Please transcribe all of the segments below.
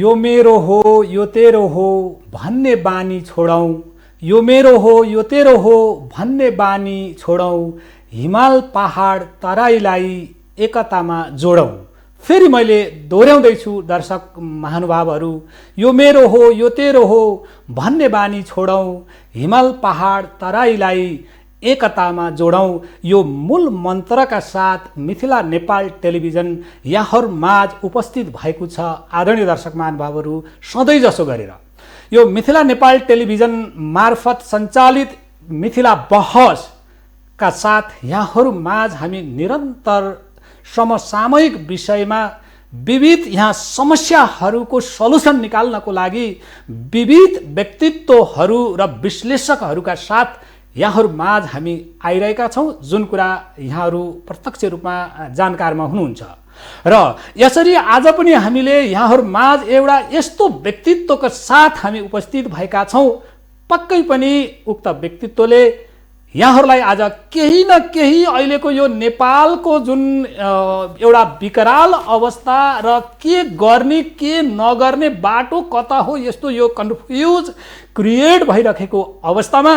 यो मेरो हो यो तेरो हो भन्ने बानी छोडौँ, यो मेरो हो यो तेरो हो भन्ने बानी छोडौँ, हिमाल पहाड तराईलाई एकतामा जोडौँ। फेरि मैले दोहोऱ्याउँदैछु दर्शक महानुभावहरू, यो मेरो हो यो तेरो हो भन्ने बानी छोडौँ, हिमाल पहाड तराईलाई एकतामा जोडौँ। यो मूल मन्त्रका साथ मिथिला नेपाल टेलिभिजन यहाँहरूमाझ उपस्थित भएको छ। आदरणीय दर्शक महानुभावहरू, सधैँ जसो गरेर यो मिथिला नेपाल टेलिभिजन मार्फत सञ्चालित मिथिला बहसका साथ यहाँहरूमाझ हामी निरन्तर समसामयिक विषयमा विविध यहाँ समस्याहरूको सल्युसन निकाल्नको लागि विविध व्यक्तित्वहरू र विश्लेषकहरूका साथ यहाँहरूमाझ हामी आइरहेका छौँ, जुन कुरा यहाँहरू प्रत्यक्ष रूपमा जानकारमा हुनुहुन्छ। र यसरी आज पनि हामीले यहाँहरूमाझ एउटा यस्तो व्यक्तित्वको साथ हामी उपस्थित भएका छौँ, पक्कै पनि उक्त व्यक्तित्वले यहाँहरूलाई आज केही न केही अहिलेको यो नेपालको जुन एउटा विकराल अवस्था र के गर्ने के नगर्ने बाटो कता हो, यस्तो यो कन्फ्युज क्रिएट भइरहेको अवस्थामा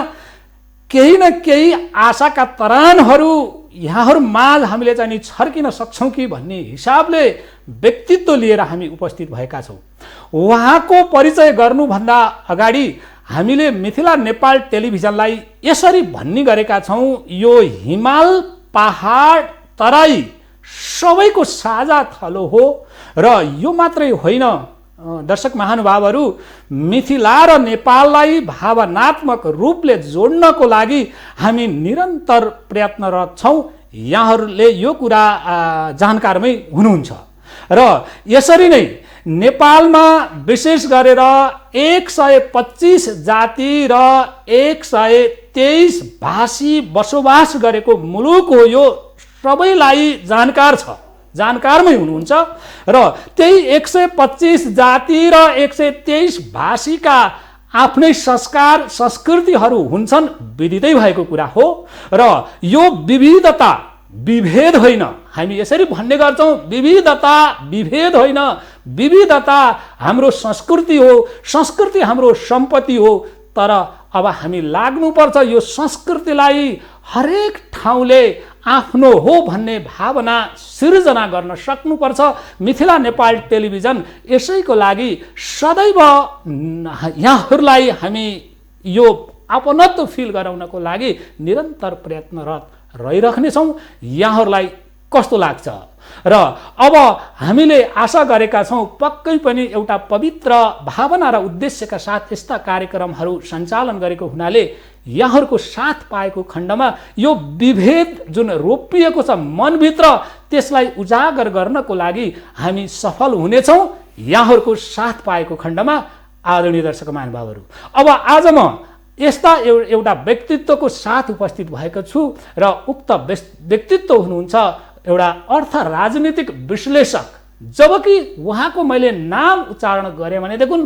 केही न केही आशाका तरानहरू यहाँहरूमाझ हामीले चाहिँ नि छर्किन सक्छौँ कि भन्ने हिसाबले व्यक्तित्व लिएर हामी उपस्थित भएका छौँ। उहाँको परिचय गर्नुभन्दा अगाडि हामीले मिथिला नेपाल टेलिभिजनलाई यसरी भन्ने गरेका छौँ, यो हिमाल पहाड तराई सबैको साझा थलो हो। र यो मात्रै होइन दर्शक महानुभावहरू, मिथिला र नेपाललाई भावनात्मक रूपले जोड्नको लागि हामी निरन्तर प्रयत्नरत छौँ। यहाँहरूले यो कुरा जानकारमै हुनुहुन्छ। र यसरी नै नेपालमा विशेष गरेर 125 जाति र 123 भाषी बसोबास गरेको मुलुक हो। यो सबैलाई जानकार छ, जानकारमै हुनुहुन्छ। र त्यही 125 जाति र 123 भाषीका आफ्नै संस्कार संस्कृतिहरू हुन्छन्, विदितै भएको कुरा हो। र यो विविधता विभेद होइन, हामी यसरी भन्ने गर्छौँ, विविधता विभेद होइन, विविधता हाम्रो संस्कृति हो, संस्कृति हाम्रो सम्पत्ति हो। तर अब हामी लाग्नुपर्छ यो संस्कृतिलाई हरेक ठाउँले आफ्नो हो भन्ने भावना सिर्जना गर्न सक्नुपर्छ। मिथिला नेपाल टेलिभिजन यसैको लागि सदैव यहाँहरूलाई हामी यो अपनत्व फिल गराउनको लागि निरन्तर प्रयत्नरत रहिराख्नेछौँ। यहाँहरूलाई कस्तो लाग्छ? र अब हामीले आशा गरेका छौँ पक्कै पनि एउटा पवित्र भावना र उद्देश्यका साथ यस्ता कार्यक्रमहरू सञ्चालन गरेको हुनाले यहाँहरूको साथ पाएको खण्डमा यो विभेद जुन रोपिएको छ मनभित्र, त्यसलाई उजागर गर्नको लागि हामी सफल हुनेछौँ यहाँहरूको साथ पाएको खण्डमा। आदरणीय दर्शक महानुभावहरू, अब आज म यस्ता एउटा व्यक्तित्वको साथ उपस्थित भएको छु र उक्त व्यक्तित्व हुनुहुन्छ एउटा अर्थ राजनीतिक विश्लेषक। जबकि उहाँको मैले नाम उच्चारण गरेँ भनेदेखि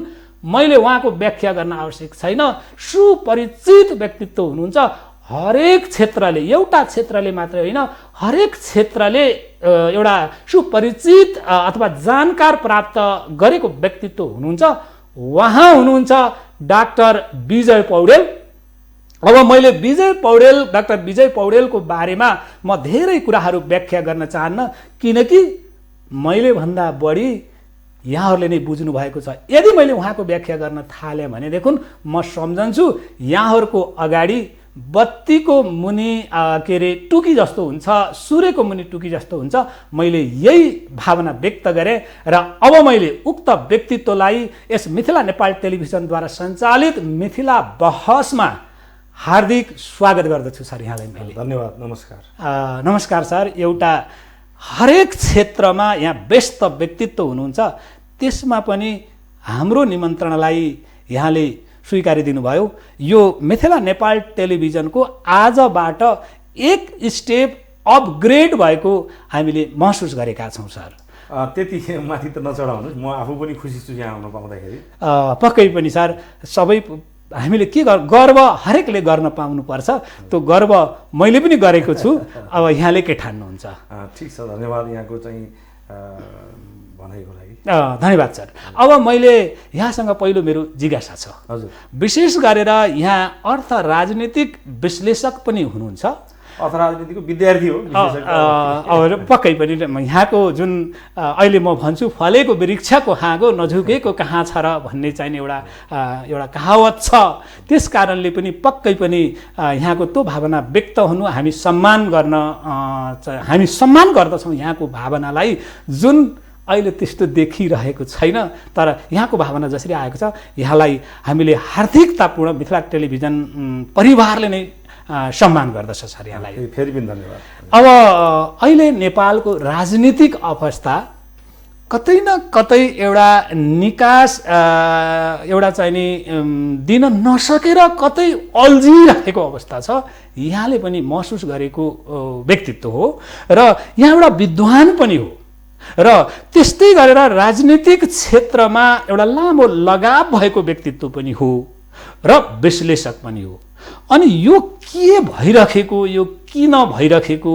मैले उहाँको व्याख्या गर्न आवश्यक छैन। सुपरिचित व्यक्तित्व हुनुहुन्छ। हरेक क्षेत्रले, एउटा क्षेत्रले मात्रै होइन, हरेक क्षेत्रले एउटा सुपरिचित अथवा जानकार प्राप्त गरेको व्यक्तित्व हुनुहुन्छ। उहाँ हुनुहुन्छ डाक्टर विजय पौडेल। अब मैले डाक्टर विजय पौडेलको बारेमा म धेरै कुराहरू व्याख्या गर्न चाहन्न, किनकि मैले भन्दा बढी यहाँहरूले नै बुझ्नु भएको छ। यदि मैले उहाँको व्याख्या गर्न थालेँ भनेदेखि म सम्झन्छु यहाँहरूको अगाडि बत्तीको मुनि के अरे टुकी जस्तो हुन्छ, सूर्यको मुनि टुकी जस्तो हुन्छ। मैले यही भावना व्यक्त गरेँ र अब मैले उक्त व्यक्तित्वलाई यस मिथिला नेपाल टेलिभिजनद्वारा सञ्चालित मिथिला बहसमा हार्दिक स्वागत गर्दछु सर यहाँलाई मैले। धन्यवाद। नमस्कार। नमस्कार सर। एउटा हरेक क्षेत्रमा यहाँ व्यस्त व्यक्तित्व हुनुहुन्छ, त्यसमा पनि हाम्रो निमन्त्रणालाई यहाँले स्वीकारिदिनु भयो। यो मिथिला नेपाल टेलिभिजनको आजबाट एक स्टेप अपग्रेड भएको हामीले महसुस गरेका छौँ सर। त्यति माथि त नचढाउनुहोस्, म आफू पनि खुसी छु यहाँ आउन पाउँदाखेरि। पक्कै पनि सर, सबै हामीले के गर्व हरेकले गर्न पाउनुपर्छ, त्यो गर्व मैले पनि गरेको छु। अब यहाँले के ठान्नुहुन्छ? ठिक छ, धन्यवाद। यहाँको चाहिँ भनाइको लागि। धन्यवाद सर। अब मैले यहाँसँग पहिलो मेरो जिज्ञासा छ। हजुर। विशेष गरेर यहाँ अर्थ राजनीतिक विश्लेषक पनि हुनुहुन्छ, अर्थ राजनीतिको विद्यार्थी हो अब पक्कै पनि यहाँको जुन अहिले म भन्छु फलेको वृक्षको हाँगो नझुकेको कहाँ छ र भन्ने चाहिँ एउटा कहावत छ। त्यस कारणले पनि पक्कै पनि यहाँको त्यो भावना व्यक्त हुनु हामी सम्मान गर्दछौँ यहाँको भावनालाई, जुन अहिले त्यस्तो देखिरहेको छैन। तर यहाँको भावना जसरी आएको छ यहाँलाई हामीले हार्दिकतापूर्ण मिथिला टेलिभिजन परिवारले नै सम्मान गर्दछ सर यहाँलाई। फेरि पनि धन्यवाद। अब अहिले नेपालको राजनीतिक अवस्था कतै न कतै एउटा निकास एउटा चाहिँ नि दिन नसकेर कतै अल्झिरहेको अवस्था छ। यहाँले पनि महसुस गरेको व्यक्तित्व हो र यहाँ एउटा विद्वान पनि हो र त्यस्तै गरेर राजनीतिक क्षेत्रमा एउटा लामो लगाव भएको व्यक्तित्व पनि हो र विश्लेषक पनि हो। अनि यो के भइरहेको, यो किन भइरहेको,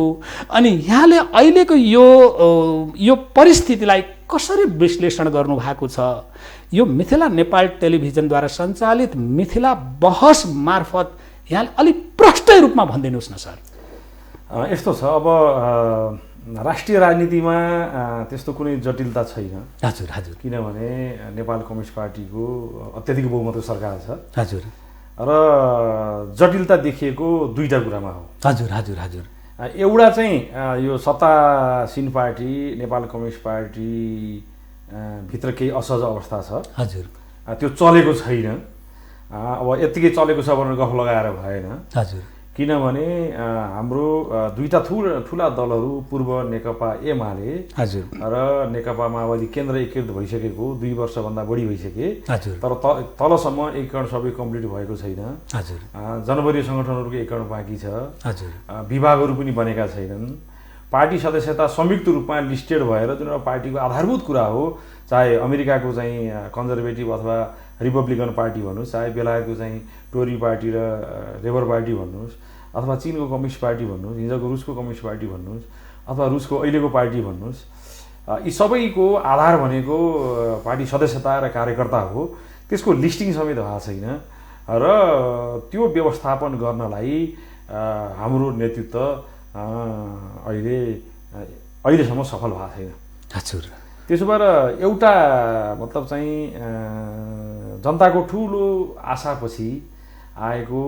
अनि यहाँले अहिलेको यो परिस्थितिलाई कसरी विश्लेषण गर्नुभएको छ? यो मिथिला नेपाल टेलिभिजनद्वारा सञ्चालित मिथिला बहस मार्फत यहाँले अलिक प्रष्टै रूपमा भनिदिनुहोस् न सर। यस्तो छ, अब राष्ट्रिय राजनीतिमा त्यस्तो कुनै जटिलता छैन। हजुर हजुर। किनभने नेपाल कम्युनिस्ट पार्टीको अत्याधिक बहुमतको सरकार छ। हजुर। र जटिलता देखिएको दुईटा कुरामा हो। हजुर हजुर हजुर। एउटा चाहिँ यो सत्तासीन पार्टी नेपाल कम्युनिस्ट पार्टी भित्र केही असहज अवस्था छ। हजुर। त्यो चलेको छैन। अब यत्तिकै चलेको छ भनेर गफ लगाएर भएन। हजुर। किनभने हाम्रो दुईटा ठुला दलहरू पूर्व नेकपा एमाले हजुर र नेकपा माओवादी केन्द्र एकीकृत भइसकेको 2 वर्षभन्दा बढी भइसके। हजुर। तर तलसम्म एकीकरण सबै कम्प्लिट भएको छैन। हजुर। जनवरी सङ्गठनहरूको एकीकरण बाँकी छ। हजुर। विभागहरू पनि बनेका छैनन्। पार्टी सदस्यता संयुक्त रूपमा लिस्टेड भएर जुन एउटा पार्टीको आधारभूत कुरा हो, चाहे अमेरिकाको चाहिँ कन्जर्भेटिभ अथवा रिपब्लिकन पार्टी भन्नुहोस्, चाहे बेलायतको चाहिँ टोरी पार्टी र लेबर पार्टी भन्नुहोस्, अथवा चिनको कम्युनिस्ट पार्टी भन्नुहोस्, हिजोको रुसको कम्युनिस्ट पार्टी भन्नुहोस्, अथवा रुसको अहिलेको पार्टी भन्नुहोस्, यी सबैको आधार भनेको पार्टी सदस्यता र कार्यकर्ता हो। त्यसको लिस्टिङ समेत भएको छैन र त्यो व्यवस्थापन गर्नलाई हाम्रो नेतृत्व अहिलेसम्म सफल भएको छैन। हजुर। त्यसो भएर एउटा मतलब चाहिँ जनताको ठुलो आशापछि आएको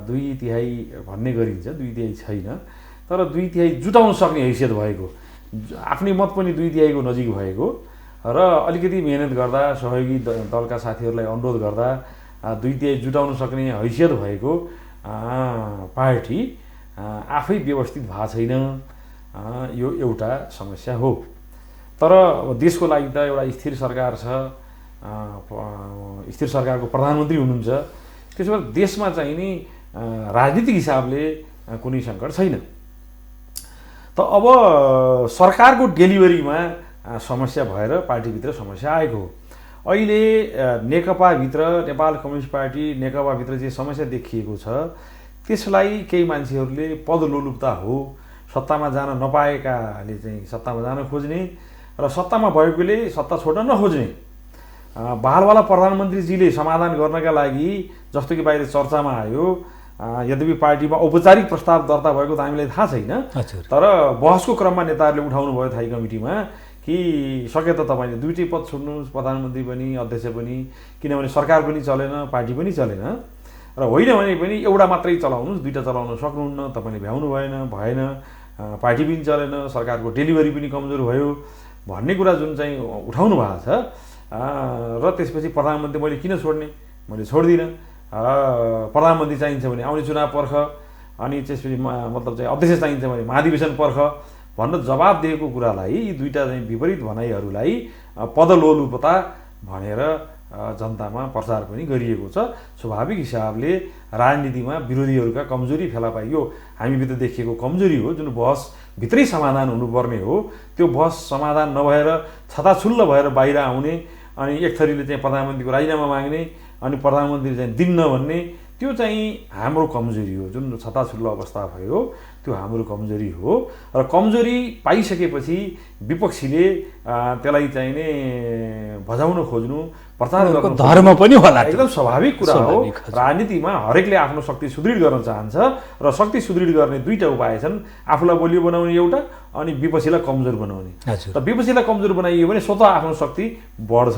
2/3 भन्ने गरिन्छ, 2/3 छैन, तर 2/3 जुटाउन सक्ने हैसियत भएको, आफ्नै मत पनि 2/3 को नजिक भएको र अलिकति मेहनत गर्दा, सहयोगी दलका साथीहरूलाई अनुरोध गर्दा 2/3 जुटाउन सक्ने हैसियत भएको पार्टी आफै व्यवस्थित भएको छैन। यो एउटा समस्या हो। तर देशको लागि त एउटा स्थिर सरकार छ, स्थिर सरकारको प्रधानमन्त्री हुनुहुन्छ। त्यसो भए देशमा चाहिँ नि राजनीतिक हिसाबले कुनै सङ्कट छैन। त अब सरकारको डेलिभरीमा समस्या भएर पार्टीभित्र समस्या आएको हो। अहिले नेकपाभित्र, नेपाल कम्युनिस्ट पार्टी नेकपाभित्र जे समस्या देखिएको छ त्यसलाई केही मान्छेहरूले पदलोलुपता हो, सत्तामा जान नपाएकाले चाहिँ सत्तामा जान खोज्ने र सत्तामा भएकोले सत्ता छोड्न नखोज्ने। बहालवाला प्रधानमन्त्रीजीले समाधान गर्नका लागि जस्तो कि बाहिर चर्चामा आयो, यद्यपि पार्टीमा औपचारिक प्रस्ताव दर्ता भएको त हामीलाई थाहा छैन, तर बहसको क्रममा नेताहरूले उठाउनु भयो थाई कमिटीमा कि सके त तपाईँले दुईटै पद छोड्नुहोस्, प्रधानमन्त्री पनि अध्यक्ष पनि, किनभने सरकार पनि चलेन, पार्टी पनि चलेन, र होइन भने पनि एउटा मात्रै चलाउनुहोस्, दुईटा चलाउन सक्नुहुन्न, तपाईँले भ्याउनु भएन, पार्टी पनि चलेन, सरकारको डेलिभरी पनि कमजोर भयो भन्ने कुरा जुन चाहिँ उठाउनु भएको छ। र त्यसपछि प्रधानमन्त्री मैले किन छोड्ने, मैले छोड्दिनँ, प्रधानमन्त्री चाहिन्छ भने आउने चुनाव पर्ख, अनि त्यसपछि मतलब चाहिँ अध्यक्ष चाहिन्छ भने महाधिवेशन पर्ख भनेर जवाब दिएको कुरालाई, यी दुईटा चाहिँ विपरीत भनाइहरूलाई पदलोलुपता भनेर जनतामा प्रचार पनि गरिएको छ। स्वाभाविक हिसाबले राजनीतिमा विरोधीहरूका कमजोरी फेला पाइयो, हामीभित्र देखिएको कमजोरी हो, जुन बहस भित्रै समाधान हुनुपर्ने हो, त्यो बहस समाधान नभएर छताछुल्ल भएर बाहिर आउने, अनि एक थरीले चाहिँ प्रधानमन्त्रीको राजीनामा माग्ने, अनि प्रधानमन्त्री चाहिँ दिन्न भन्ने, त्यो चाहिँ हाम्रो कमजोरी हो। जुन छताछुल्लो अवस्था भयो त्यो हाम्रो कमजोरी हो र कमजोरी पाइसकेपछि विपक्षीले त्यसलाई चाहिँ नि भजाउन खोज्नु, प्रचार गर्न धर्म पनि होला, एकदम स्वाभाविक कुरा हो। राजनीतिमा हरेकले आफ्नो शक्ति सुदृढ गर्न चाहन्छ र शक्ति सुदृढ गर्ने दुईटा उपाय छन्, आफूलाई बलियो बनाउने एउटा अनि विपक्षीलाई कमजोर बनाउने। त विपक्षीलाई कमजोर बनाइयो भने स्वतः आफ्नो शक्ति बढ्छ।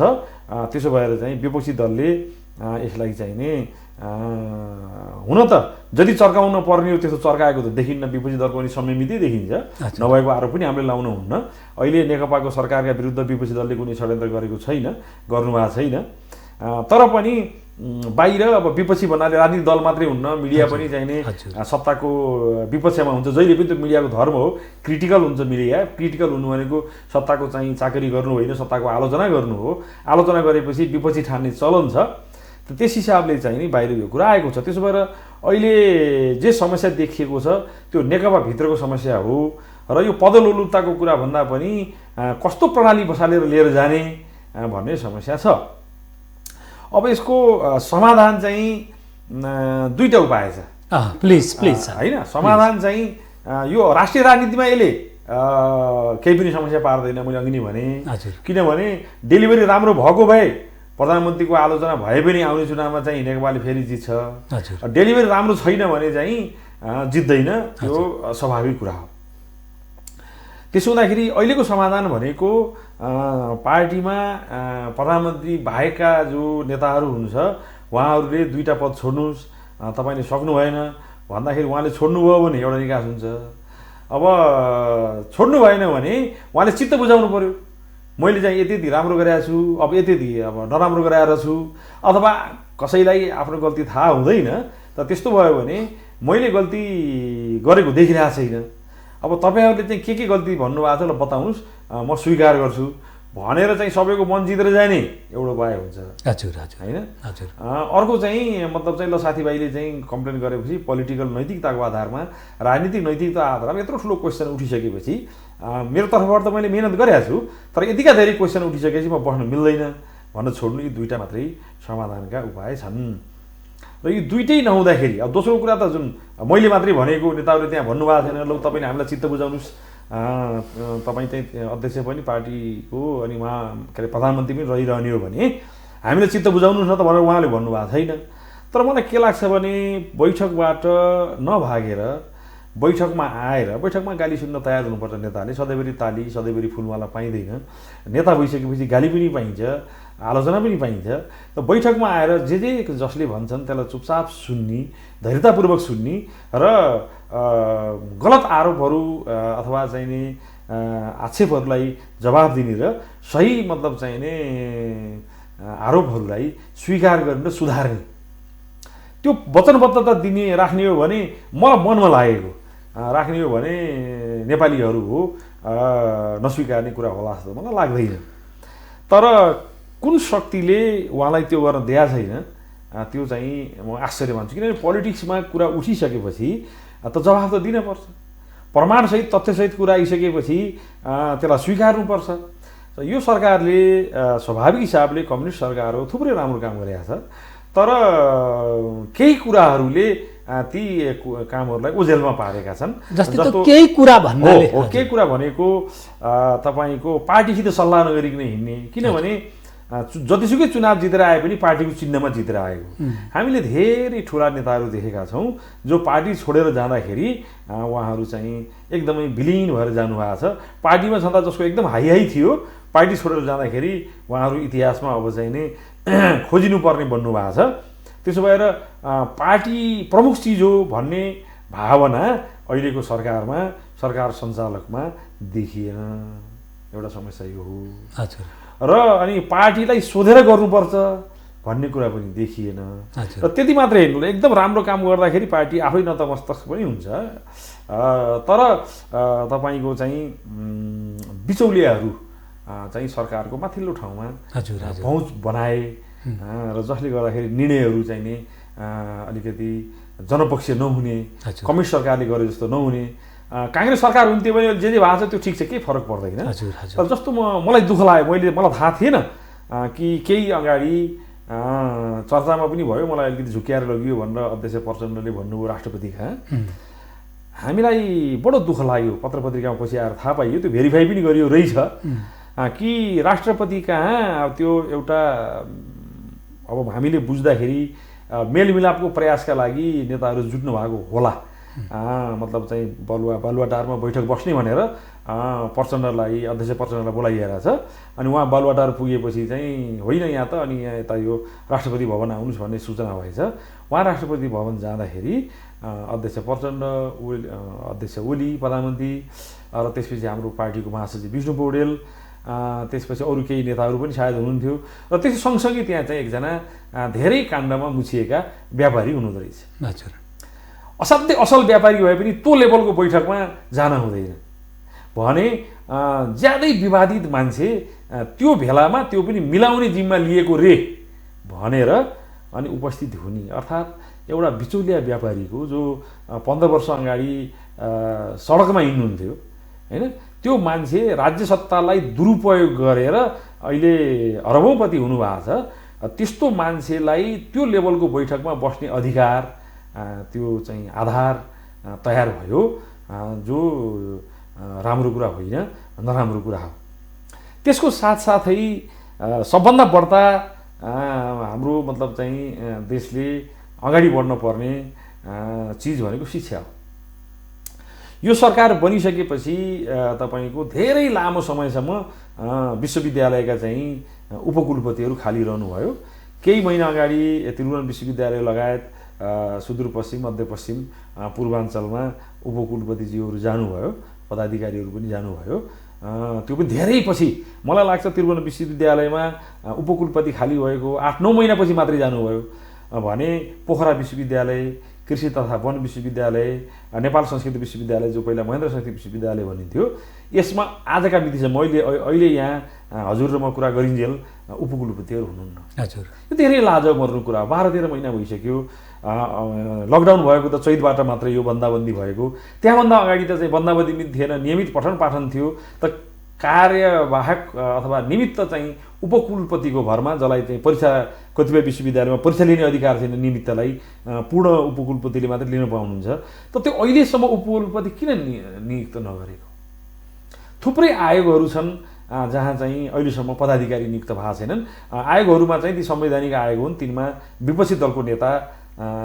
त्यसो भएर चाहिँ विपक्षी दलले यसलाई चाहिँ नि हुन त जति चर्काउन पर्ने हो त्यस्तो चर्काएको त देखिन्न, विपक्षी दलको पनि संयमितै देखिन्छ, नभएको आरोप पनि हामीले लाउनु हुन्न। अहिले नेकपाको सरकारका विरुद्ध विपक्षी दलले कुनै षड्यन्त्र गरेको छैन, गर्नुभएको छैन। तर पनि बाहिर अब विपक्षी भन्नाले राजनीतिक दल मात्रै हुन्न, मिडिया पनि चाहिने सत्ताको विपक्षमा हुन्छ। जहिले पनि त्यो मिडियाको धर्म हो, क्रिटिकल हुन्छ मिडिया। क्रिटिकल हुनु भनेको सत्ताको चाहिँ चाकरी गर्नु होइन, सत्ताको आलोचना गर्नु हो। आलोचना गरेपछि विपक्षी ठान्ने चलन छ। त्यस हिसाबले चाहिँ नि बाहिर यो कुरा आएको छ। त्यसो भएर अहिले जे समस्या देखिएको छ त्यो नेकपा भित्रको समस्या हो र यो पदलोलुपताको कुरा भन्दा पनि कस्तो प्रणाली बसालेर लिएर जाने भन्ने समस्या छ। अब यसको समाधान चाहिँ दुईटा उपाय छ। प्लिज होइन, समाधान चाहिँ यो राष्ट्रिय राजनीतिमा यसले केही पनि समस्या पार्दैन, मैले अघि नै भने। किनभने डेलिभरी राम्रो भएको भए प्रधानमन्त्रीको आलोचना भए पनि आउने चुनावमा चाहिँ नेकपाले फेरि जित्छ। डेलिभरी राम्रो छैन भने चाहिँ जित्दैन, त्यो स्वाभाविक कुरा हो। त्यसो हुँदाखेरि अहिलेको समाधान भनेको पार्टीमा प्रधानमन्त्री बाहेकका जो नेताहरू हुनुहुन्छ उहाँहरूले दुईटा पद छोड्नुहोस्, तपाईँले सक्नु भएन भन्दाखेरि उहाँले छोड्नुभयो भने एउटा निकास हुन्छ। अब छोड्नु भएन भने उहाँले चित्त बुझाउनु पर्यो, मैले चाहिँ यति यति राम्रो गरेको छु, अब यति यति अब नराम्रो गराएर छु, अथवा कसैलाई आफ्नो गल्ती थाहा हुँदैन त त्यस्तो भयो भने मैले गल्ती गरेको देखिरहेको छैन, अब तपाईँहरूले चाहिँ के गल्ती भन्नुभएको छ ल बताउनुहोस्, म स्वीकार गर्छु भनेर चाहिँ सबैको मन जितेर जाने एउटा उपाय हुन्छ। होइन, अर्को चाहिँ मतलब चाहिँ ल साथीभाइले चाहिँ कम्प्लेन गरेपछि पोलिटिकल नैतिकताको आधारमा, राजनीतिक नैतिकता आधारमा यत्रो ठुलो क्वेसन उठिसकेपछि मेरो तर्फबाट त मैले मेहनत गरेको छु, तर यतिका धेरै क्वेसन उठिसकेपछि म बस्न मिल्दैन भनेर छोड्नु, यी दुईटा मात्रै समाधानका उपाय छन्। र यी दुईटै नहुँदाखेरि अब दोस्रो कुरा त जुन मैले मात्रै भनेको नेताहरूले त्यहाँ भन्नुभएको छैन, ल तपाईँले हामीलाई चित्त बुझाउनुहोस्, तपाईँ चाहिँ अध्यक्ष पनि पार्टीको अनि उहाँ के अरे प्रधानमन्त्री पनि रहिरहने हो भने हामीले चित्त बुझाउनुहोस् न त भनेर उहाँले भन्नुभएको छैन। तर मलाई के लाग्छ भने बैठकबाट नभागेर बैठकमा आएर बैठकमा गाली सुन्न तयार हुनुपर्छ नेताले। सधैँभरि ताली सधैँभरि फुलमाला पाइँदैन, नेता भइसकेपछि गाली पनि पाइन्छ, आलोचना पनि पाइन्छ। त बैठकमा आएर जे जसले भन्छन् त्यसलाई चुपचाप सुन्ने, धैर्यतापूर्वक सुन्ने र गलत आरोपहरू अथवा चाहिँ नि आक्षेपहरूलाई जवाब दिने र सही मतलब चाहिँ नि आरोपहरूलाई स्वीकार गर्ने र सुधार्ने, त्यो वचनबद्धता दिने राख्ने हो भने मलाई मनमा लागेको राख्ने हो भने नेपालीहरू हो नस्वीकार्ने कुरा होला जस्तो मलाई लाग्दैन। तर कुन शक्तिले उहाँलाई त्यो गर्न दिएको छैन त्यो चाहिँ म आश्चर्य मान्छु। किनभने पोलिटिक्समा कुरा उठिसकेपछि त जवाफ त दिनपर्छ, प्रमाणसहित तथ्यसहित कुरा आइसकेपछि त्यसलाई स्वीकार्नुपर्छ। यो सरकारले स्वाभाविक हिसाबले कम्युनिस्ट सरकार हो, थुप्रै राम्रो काम गरेको छ, तर केही कुराहरूले ती कामहरूलाई ओझेलमा पारेका छन्। जस्तो केही कुरा भन्नाले केही कुरा भनेको तपाईँको पार्टीसित सल्लाह नगरिकन हिँड्ने, किनभने जतिसुकै चुनाव जितेर आए पनि पार्टीको चिन्हमा जितेर आएको हामीले धेरै ठुला नेताहरू देखेका छौँ जो पार्टी छोडेर जाँदाखेरि उहाँहरू चाहिँ एकदमै विलीन भएर जानुभएको छ। पार्टीमा छँदा जसको एकदम हाई थियो, पार्टी छोडेर जाँदाखेरि उहाँहरू इतिहासमा अब चाहिँ नै खोजिनुपर्ने बन्नुभएको छ। त्यसो भएर पार्टी प्रमुख चिज हो भन्ने भावना अहिलेको सरकारमा, सरकार सञ्चालकमा देखिएन। एउटा समस्या यो हो। र अनि पार्टीलाई सोधेर गर्नुपर्छ भन्ने कुरा पनि देखिएन। र त्यति मात्रै हेर्नु, एकदम राम्रो काम गर्दाखेरि पार्टी आफै नतमस्तक पनि हुन्छ, तर तपाईँको चाहिँ बिचौलियाहरू चाहिँ सरकारको माथिल्लो ठाउँमा पहुँच बनाए र जसले गर्दाखेरि निर्णयहरू चाहिँ नि अलिकति जनपक्षीय नहुने, कम्युनिस्ट सरकारले गरे जस्तो नहुने। काङ्ग्रेस सरकार हुन्थ्यो भने जे भएको छ त्यो ठिक छ, केही फरक पर्दैन। तर जस्तो मलाई दुःख लाग्यो, मलाई थाहा थिएन कि केही अगाडि चर्चामा पनि भयो, मलाई अलिकति झुक्याएर लगियो भनेर अध्यक्ष प्रचण्डले भन्नुभयो राष्ट्रपति कहाँ। हामीलाई बडो दुःख लाग्यो, पत्र पत्रिकामा पछि आएर थाहा पाइयो, त्यो भेरिफाई पनि गरियो रहेछ कि राष्ट्रपति कहाँ त्यो एउटा अब हामीले बुझ्दाखेरि मेलमिलापको प्रयासका लागि नेताहरू जुट्नु भएको होला। मतलब चाहिँ बालुवाटारमा बैठक बस्ने भनेर प्रचण्डलाई, अध्यक्ष प्रचण्डलाई बोलाइरहेको छ। अनि उहाँ बालुवाटार पुगेपछि चाहिँ होइन यहाँ त, अनि यहाँ यता यो राष्ट्रपति भवन आउनुहोस् भन्ने सूचना भएछ। उहाँ राष्ट्रपति भवन जाँदाखेरि अध्यक्ष प्रचण्ड, अध्यक्ष ओली, प्रधानमन्त्री र त्यसपछि हाम्रो पार्टीको महासचिव विष्णु पौडेल, त्यसपछि अरू केही नेताहरू पनि सायद हुनुहुन्थ्यो। र त्यस सँगसँगै त्यहाँ चाहिँ एकजना धेरै काण्डमा मुछिएका व्यापारी हुनुहुँदो रहेछ। हजुर, असाध्यै असल व्यापारी भए पनि त्यो लेभलको बैठकमा जान हुँदैन भने ज्यादै विवादित मान्छे त्यो भेलामा त्यो पनि मिलाउने जिम्मा लिएको रे भनेर अनि उपस्थित हुने। अर्थात् एउटा बिचौलिया व्यापारीको जो 15 वर्ष अगाडि सडकमा हिँड्नुहुन्थ्यो होइन, त्यो मान्छे राज्य सत्तालाई दुरुपयोग गरेर अहिले अरबौँपति हुनुभएको छ। त्यस्तो मान्छेलाई त्यो लेभलको बैठकमा बस्ने अधिकार, त्यो चाहिँ आधार तयार भयो, जो राम्रो कुरा होइन, नराम्रो कुरा हो। त्यसको साथसाथै सबभन्दा बढ्ता हाम्रो मतलब चाहिँ देशले अगाडि बढ्न पर्ने चिज भनेको शिक्षा हो। यो सरकार बनिसकेपछि तपाईँको धेरै लामो समयसम्म विश्वविद्यालयका चाहिँ उपकुलपतिहरू खाली रहनुभयो। केही महिना अगाडि त्रिभुवन विश्वविद्यालय लगायत सुदूरपश्चिम, मध्यपश्चिम, पूर्वाञ्चलमा उपकुलपतिज्यूहरू जानुभयो, पदाधिकारीहरू पनि जानुभयो। त्यो पनि धेरै पछि, मलाई लाग्छ त्रिभुवन विश्वविद्यालयमा उपकुलपति खाली भएको 8-9 महिनापछि मात्रै जानुभयो भने पोखरा विश्वविद्यालय, कृषि तथा वन विश्वविद्यालय, नेपाल संस्कृत विश्वविद्यालय जो पहिला महेन्द्र संस्कृत विश्वविद्यालय भनिन्थ्यो, यसमा आजका मितिसम्म अहिले यहाँ हजुर र म कुरा गरिन्जेल उपकुलपतिहरू हुनुहुन्न। हजुर, यो धेरै लाजक मर्नु कुरा। 12-13 महिना भइसक्यो। लकडाउन भएको त चैतबाट मात्रै यो बन्दाबन्दी भएको, त्यहाँभन्दा अगाडि त चाहिँ बन्दाबन्दी पनि थिएन, नियमित पठन पाठन थियो। त कार्यवाहक अथवा निमित्त चाहिँ उपकुलपतिको भरमा, जसलाई चाहिँ परीक्षा, कतिपय विश्वविद्यालयमा परीक्षा लिने अधिकार छैन, निमित्तलाई पूर्ण उपकुलपतिले मात्रै लिन पाउनुहुन्छ। त त्यो अहिलेसम्म उपकुलपति किन नियुक्त नगरेको? थुप्रै आयोगहरू छन् जहाँ चाहिँ अहिलेसम्म पदाधिकारी नियुक्त भएको छैनन्। आयोगहरूमा चाहिँ ती संवैधानिक आयोग हुन्, तिनमा विपक्षी दलको नेता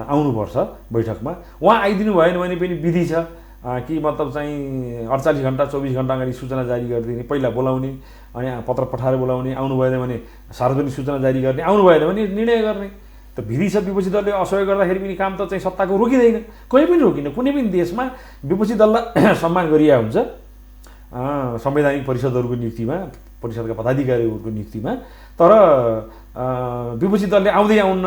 आउनुपर्छ बैठकमा। उहाँ आइदिनु भएन भने पनि विधि छ कि मतलब चाहिँ 48 घण्टा 24 घण्टा अगाडि सूचना जारी गरिदिने, पहिला बोलाउने, अनि पत्र पठाएर बोलाउने, आउनु भएन भने सार्वजनिक सूचना जारी गर्ने, आउनु भएन भने निर्णय गर्ने। त विधि छ। विपक्षी दलले असहयोग गर्दाखेरि पनि काम त चाहिँ सत्ताको रोकिँदैन, कहीँ पनि रोकिन्न। कुनै पनि देशमा विपक्षी दललाई सम्मान गरिया हुन्छ संवैधानिक परिषदहरूको नियुक्तिमा, परिषदका पदाधिकारीहरूको नियुक्तिमा। तर विपक्षी दलले आउँदै आउन्न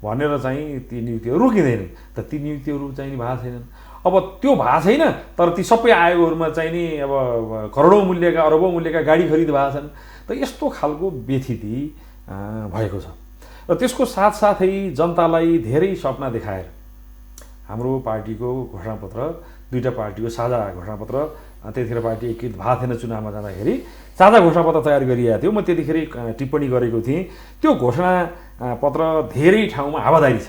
भनेर चाहिँ ती नियुक्तिहरू रोकिँदैन। त ती नियुक्तिहरू चाहिँ भएको छैनन्। अब त्यो भएको छैन, तर ती सबै आयोगहरूमा चाहिँ नि अब करोडौँ मूल्यका, अरबौँ मूल्यका गाडी खरिद भएको छन्। त यस्तो खालको व्यथिति भएको छ। र त्यसको साथसाथै जनतालाई धेरै सपना देखाएर हाम्रो पार्टीको घोषणापत्र, दुईटा पार्टीको साझा घोषणापत्र, त्यतिखेर पार्टी एकीकृत भएको थिएन चुनावमा जाँदाखेरि, साझा घोषणापत्र तयार गरिएको थियो। म त्यतिखेर टिप्पणी गरेको थिएँ, त्यो घोषणापत्र धेरै ठाउँमा हावादारी छ।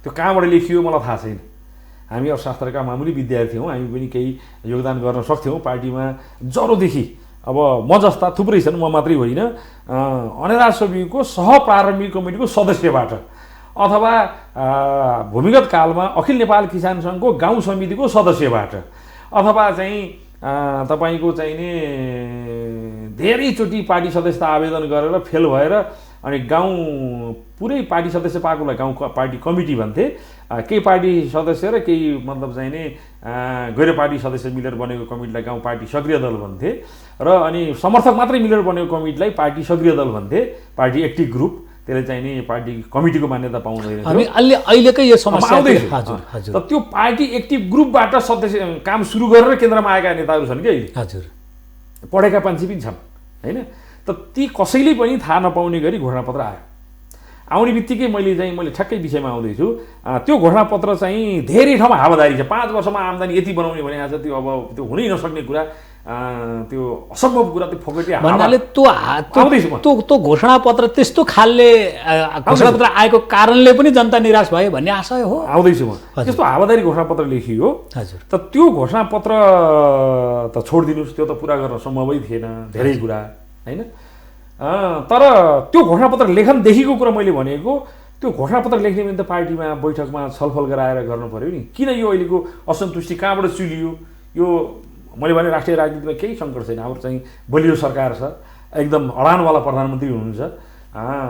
त्यो कहाँबाट लेखियो मलाई थाहा छैन। हामी अर्थशास्त्रका मामुली विद्यार्थी हौँ, हामी पनि केही योगदान गर्न सक्थ्यौँ पार्टीमा। जरोदेखि अब म जस्ता थुप्रै छन्, म मात्रै होइन, अनेरा समितिको सहप्रारम्भिक कमिटीको सदस्यबाट अथवा भूमिगत कालमा अखिल नेपाल किसान सङ्घको गाउँ समितिको सदस्यबाट अथवा चाहिँ तपाईँको चाहिँ नि धेरैचोटि पार्टी सदस्यता आवेदन गरेर फेल भएर अनि गाउँ पुरै पार्टी सदस्य पाएकोलाई गाउँ पार्टी कमिटी भन्थे। केही पार्टी सदस्य र केही मतलब चाहिँ नि गैर पार्टी सदस्य मिलेर बनेको कमिटीलाई गाउँ पार्टी सक्रिय दल भन्थे, र अनि समर्थक मात्रै मिलेर बनेको कमिटीलाई पार्टी सक्रिय दल भन्थे, पार्टी एक्टिभ ग्रुप। त्यसले चाहिँ नि पार्टी कमिटीको मान्यता पाउँदैन। अहिलेकै यो समस्या आउँदैछ। त त्यो पार्टी एक्टिभ ग्रुपबाट सदस्य काम सुरु गरेर केन्द्रमा आएका नेताहरू छन् कि अहिले। हजुर, पढेका मान्छे पनि छन् होइन। त ती कसैले पनि थाहा नपाउने गरी घोषणापत्र आयो। आउने बित्तिकै मैले ठ्याक्कै विषयमा आउँदैछु। त्यो घोषणापत्र चाहिँ धेरै ठाउँमा हावादारी छ। 5 वर्षमा आम्दानी यति बनाउने भने आज त्यो अब त्यो हुनै नसक्ने कुरा त्यो असम्भव कुरा त्यो फोकटी भन्नाले आउँदैछु म। त्यो घोषणापत्र त्यस्तो खालले घोषणापत्र आएको कारणले पनि जनता निराश भयो भन्ने आशय हो। आउँदैछु म। त्यस्तो हावादारी घोषणापत्र लेखियो। हजुर। त त्यो घोषणापत्र त छोडिदिनुहोस्, त्यो त पुरा गर्न सम्भवै थिएन, धेरै कुरा होइन। तर त्यो घोषणापत्र लेखनदेखिको कुरा मैले भनेको, त्यो घोषणापत्र लेख्ने भने त पार्टीमा बैठकमा छलफल गराएर गर्नु पर्यो नि। किन यो अहिलेको असन्तुष्टि कहाँबाट चुलियो? यो मैले भने राष्ट्रिय राजनीतिमा केही सङ्कट छैन, हाम्रो चाहिँ बलियो सरकार छ, एकदम अडानवाला प्रधानमन्त्री हुनुहुन्छ,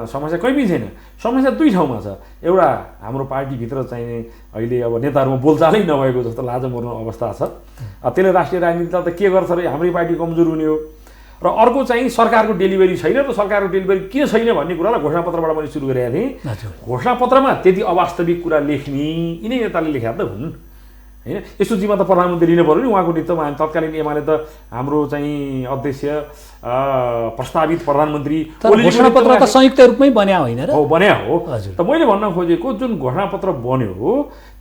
समस्या कहीँ पनि छैन। समस्या दुई ठाउँमा छ। एउटा हाम्रो पार्टीभित्र चाहिँ अहिले अब नेताहरूमा बोलचालै नभएको जस्तो लाज मर्नु अवस्था छ, त्यसले राष्ट्रिय राजनीतिलाई त के गर्छ र हाम्रै पार्टी कमजोर हुने हो। र अर्को चाहिँ सरकारको डेलिभरी छैन, र सरकारको डेलिभरी किन छैन भन्ने कुरालाई घोषणापत्रबाट मैले सुरु गरेका थिएँ। घोषणापत्रमा त्यति अवास्तविक कुरा लेख्ने यिनै नेताले लेखेका त हुन् होइन। यसो जिम्मा त प्रधानमन्त्री लिनु पऱ्यो नि। उहाँको नेतृत्वमा तत्कालीन एमाले त हाम्रो चाहिँ अध्यक्ष प्रस्तावित प्रधानमन्त्री घोषणापत्र त संयुक्त रूपमै बन्या होइन र? हो, बन्या हो। त मैले भन्न खोजेको जुन घोषणापत्र बन्यो हो,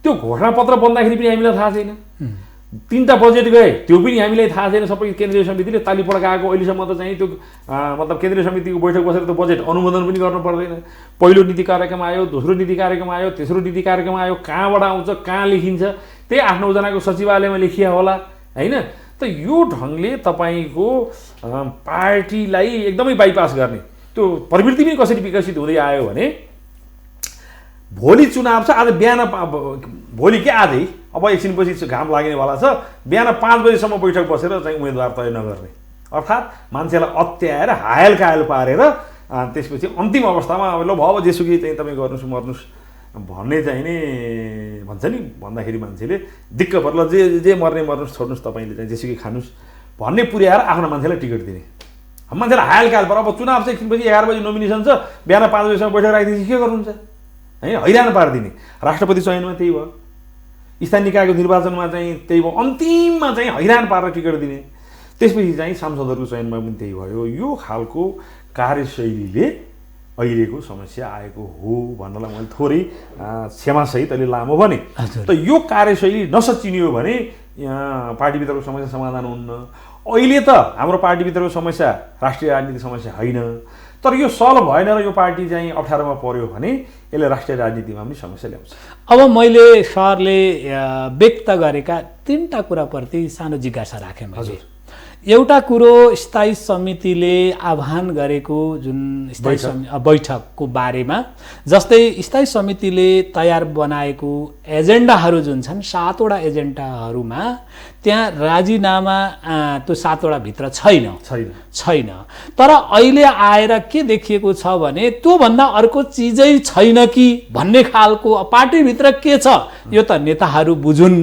त्यो घोषणापत्र बन्दाखेरि पनि हामीलाई थाहा छैन। 3टा बजेट गए, त्यो पनि हामीलाई थाहा छैन। सबै केन्द्रीय समितिले ताली पड्काएको अहिलेसम्म त चाहिँ त्यो मतलब केन्द्रीय समितिको बैठक बसेर त बजेट अनुमोदन पनि गर्नु पर्दैन। पहिलो नीति कार्यक्रम आयो, दोस्रो नीति कार्यक्रम आयो, तेस्रो नीति कार्यक्रम आयो, कहाँबाट आउँछ, कहाँ लेखिन्छ, त्यही 8-9 जनाको सचिवालयमा लेखिया होला होइन। त यो ढङ्गले तपाईँको पार्टीलाई एकदमै बाइपास गर्ने त्यो प्रवृत्ति पनि कसरी विकसित हुँदै आयो भने, भोलि चुनाव छ, आज बिहान भोलि के आजै अब एकछिनपछि घाम लाग्नेवाला छ, बिहान 5 बजीसम्म बैठक बसेर चाहिँ उम्मेदवार तय नगर्ने, अर्थात् मान्छेलाई अत्याएर हायल कायल पारेर त्यसपछि अन्तिम अवस्थामा अब ल भयो जेसुकै चाहिँ तपाईँ गर्नुहोस् मर्नुहोस् भन्ने चाहिँ नि भन्छ नि, भन्दाखेरि मान्छेले दिक्क पर्ला, जे मर्ने मर्नुहोस्, छोड्नुहोस्, तपाईँले चाहिँ जेसुकै खानुहोस् भन्ने पुर्याएर आफ्नो मान्छेलाई टिकट दिने। मान्छेलाई हायल कायल पर अब चुनाव चाहिँ एकछिनपछि 11 बजी नोमिनेसन छ, बिहान 5 बजीसम्म बैठक राखिदिएपछि के गर्नुहुन्छ होइन? हैरान पारिदिने। राष्ट्रपति चयनमा त्यही भयो, स्थानीय निकायको निर्वाचनमा चाहिँ त्यही भयो, अन्तिममा चाहिँ हैरान पारेर टिकट दिने। त्यसपछि चाहिँ सांसदहरूको चयनमा पनि त्यही भयो। यो खालको कार्यशैलीले अहिलेको समस्या आएको हो भन्नलाई मैले थोरै क्षमासहित अलि लामो भने। त यो कार्यशैली नसचिनियो भने पार्टीभित्रको समस्या समाधान हुन्न। अहिले त हाम्रो पार्टीभित्रको समस्या राष्ट्रिय राजनीतिक समस्या होइन, तर यो सल्भ भएन र यो पार्टी चाहिँ अप्ठ्यारोमा पर्यो भने यसले राष्ट्रिय राजनीतिमा पनि समस्या ल्याउँछ। अब मैले सरले व्यक्त गरेका 3टा कुराप्रति सानो जिज्ञासा राखेँ मैले। एउटा कुरो स्थायी समितिले आह्वान गरेको जुन स्थायी बैठकको बारेमा, जस्तै स्थायी समितिले तयार बनाएको एजेन्डाहरू जुन छन् 7वटा एजेन्डाहरूमा त्यहाँ राजीनामा त्यो 7वटा भित्र छैन। तर अहिले आएर के देखिएको छ भने त्योभन्दा अर्को चिजै छैन कि भन्ने खालको पार्टीभित्र के छ यो त नेताहरू बुझुन्,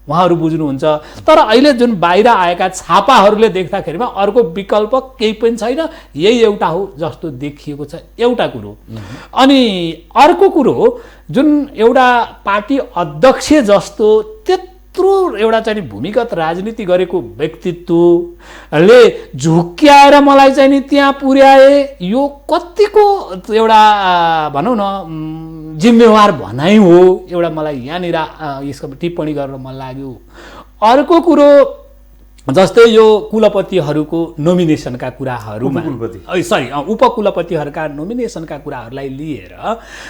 उहाँहरू बुझ्नुहुन्छ। तर अहिले जुन बाहिर आएका छापाहरूले देख्दाखेरिमा अर्को विकल्प केही पनि छैन, यही एउटा हो जस्तो देखिएको छ एउटा कुरो। अनि अर्को कुरो जुन एउटा पार्टी अध्यक्ष जस्तो त्यत्रो एउटा चाहिँ भूमिगत राजनीति गरेको व्यक्तित्वले झुक्क्याएर मलाई चाहिँ नि त्यहाँ पुर्याए, यो कतिको एउटा भनौँ न जिम्मेवार भनाइ हो, एउटा मलाई यहाँनिर यसको टिप्पणी गर्न मन लाग्यो। अर्को कुरो जस्तै यो कुलपतिहरूको नोमिनेसनका कुराहरूमा उपकुलपतिहरूका नोमिनेसनका कुराहरूलाई लिएर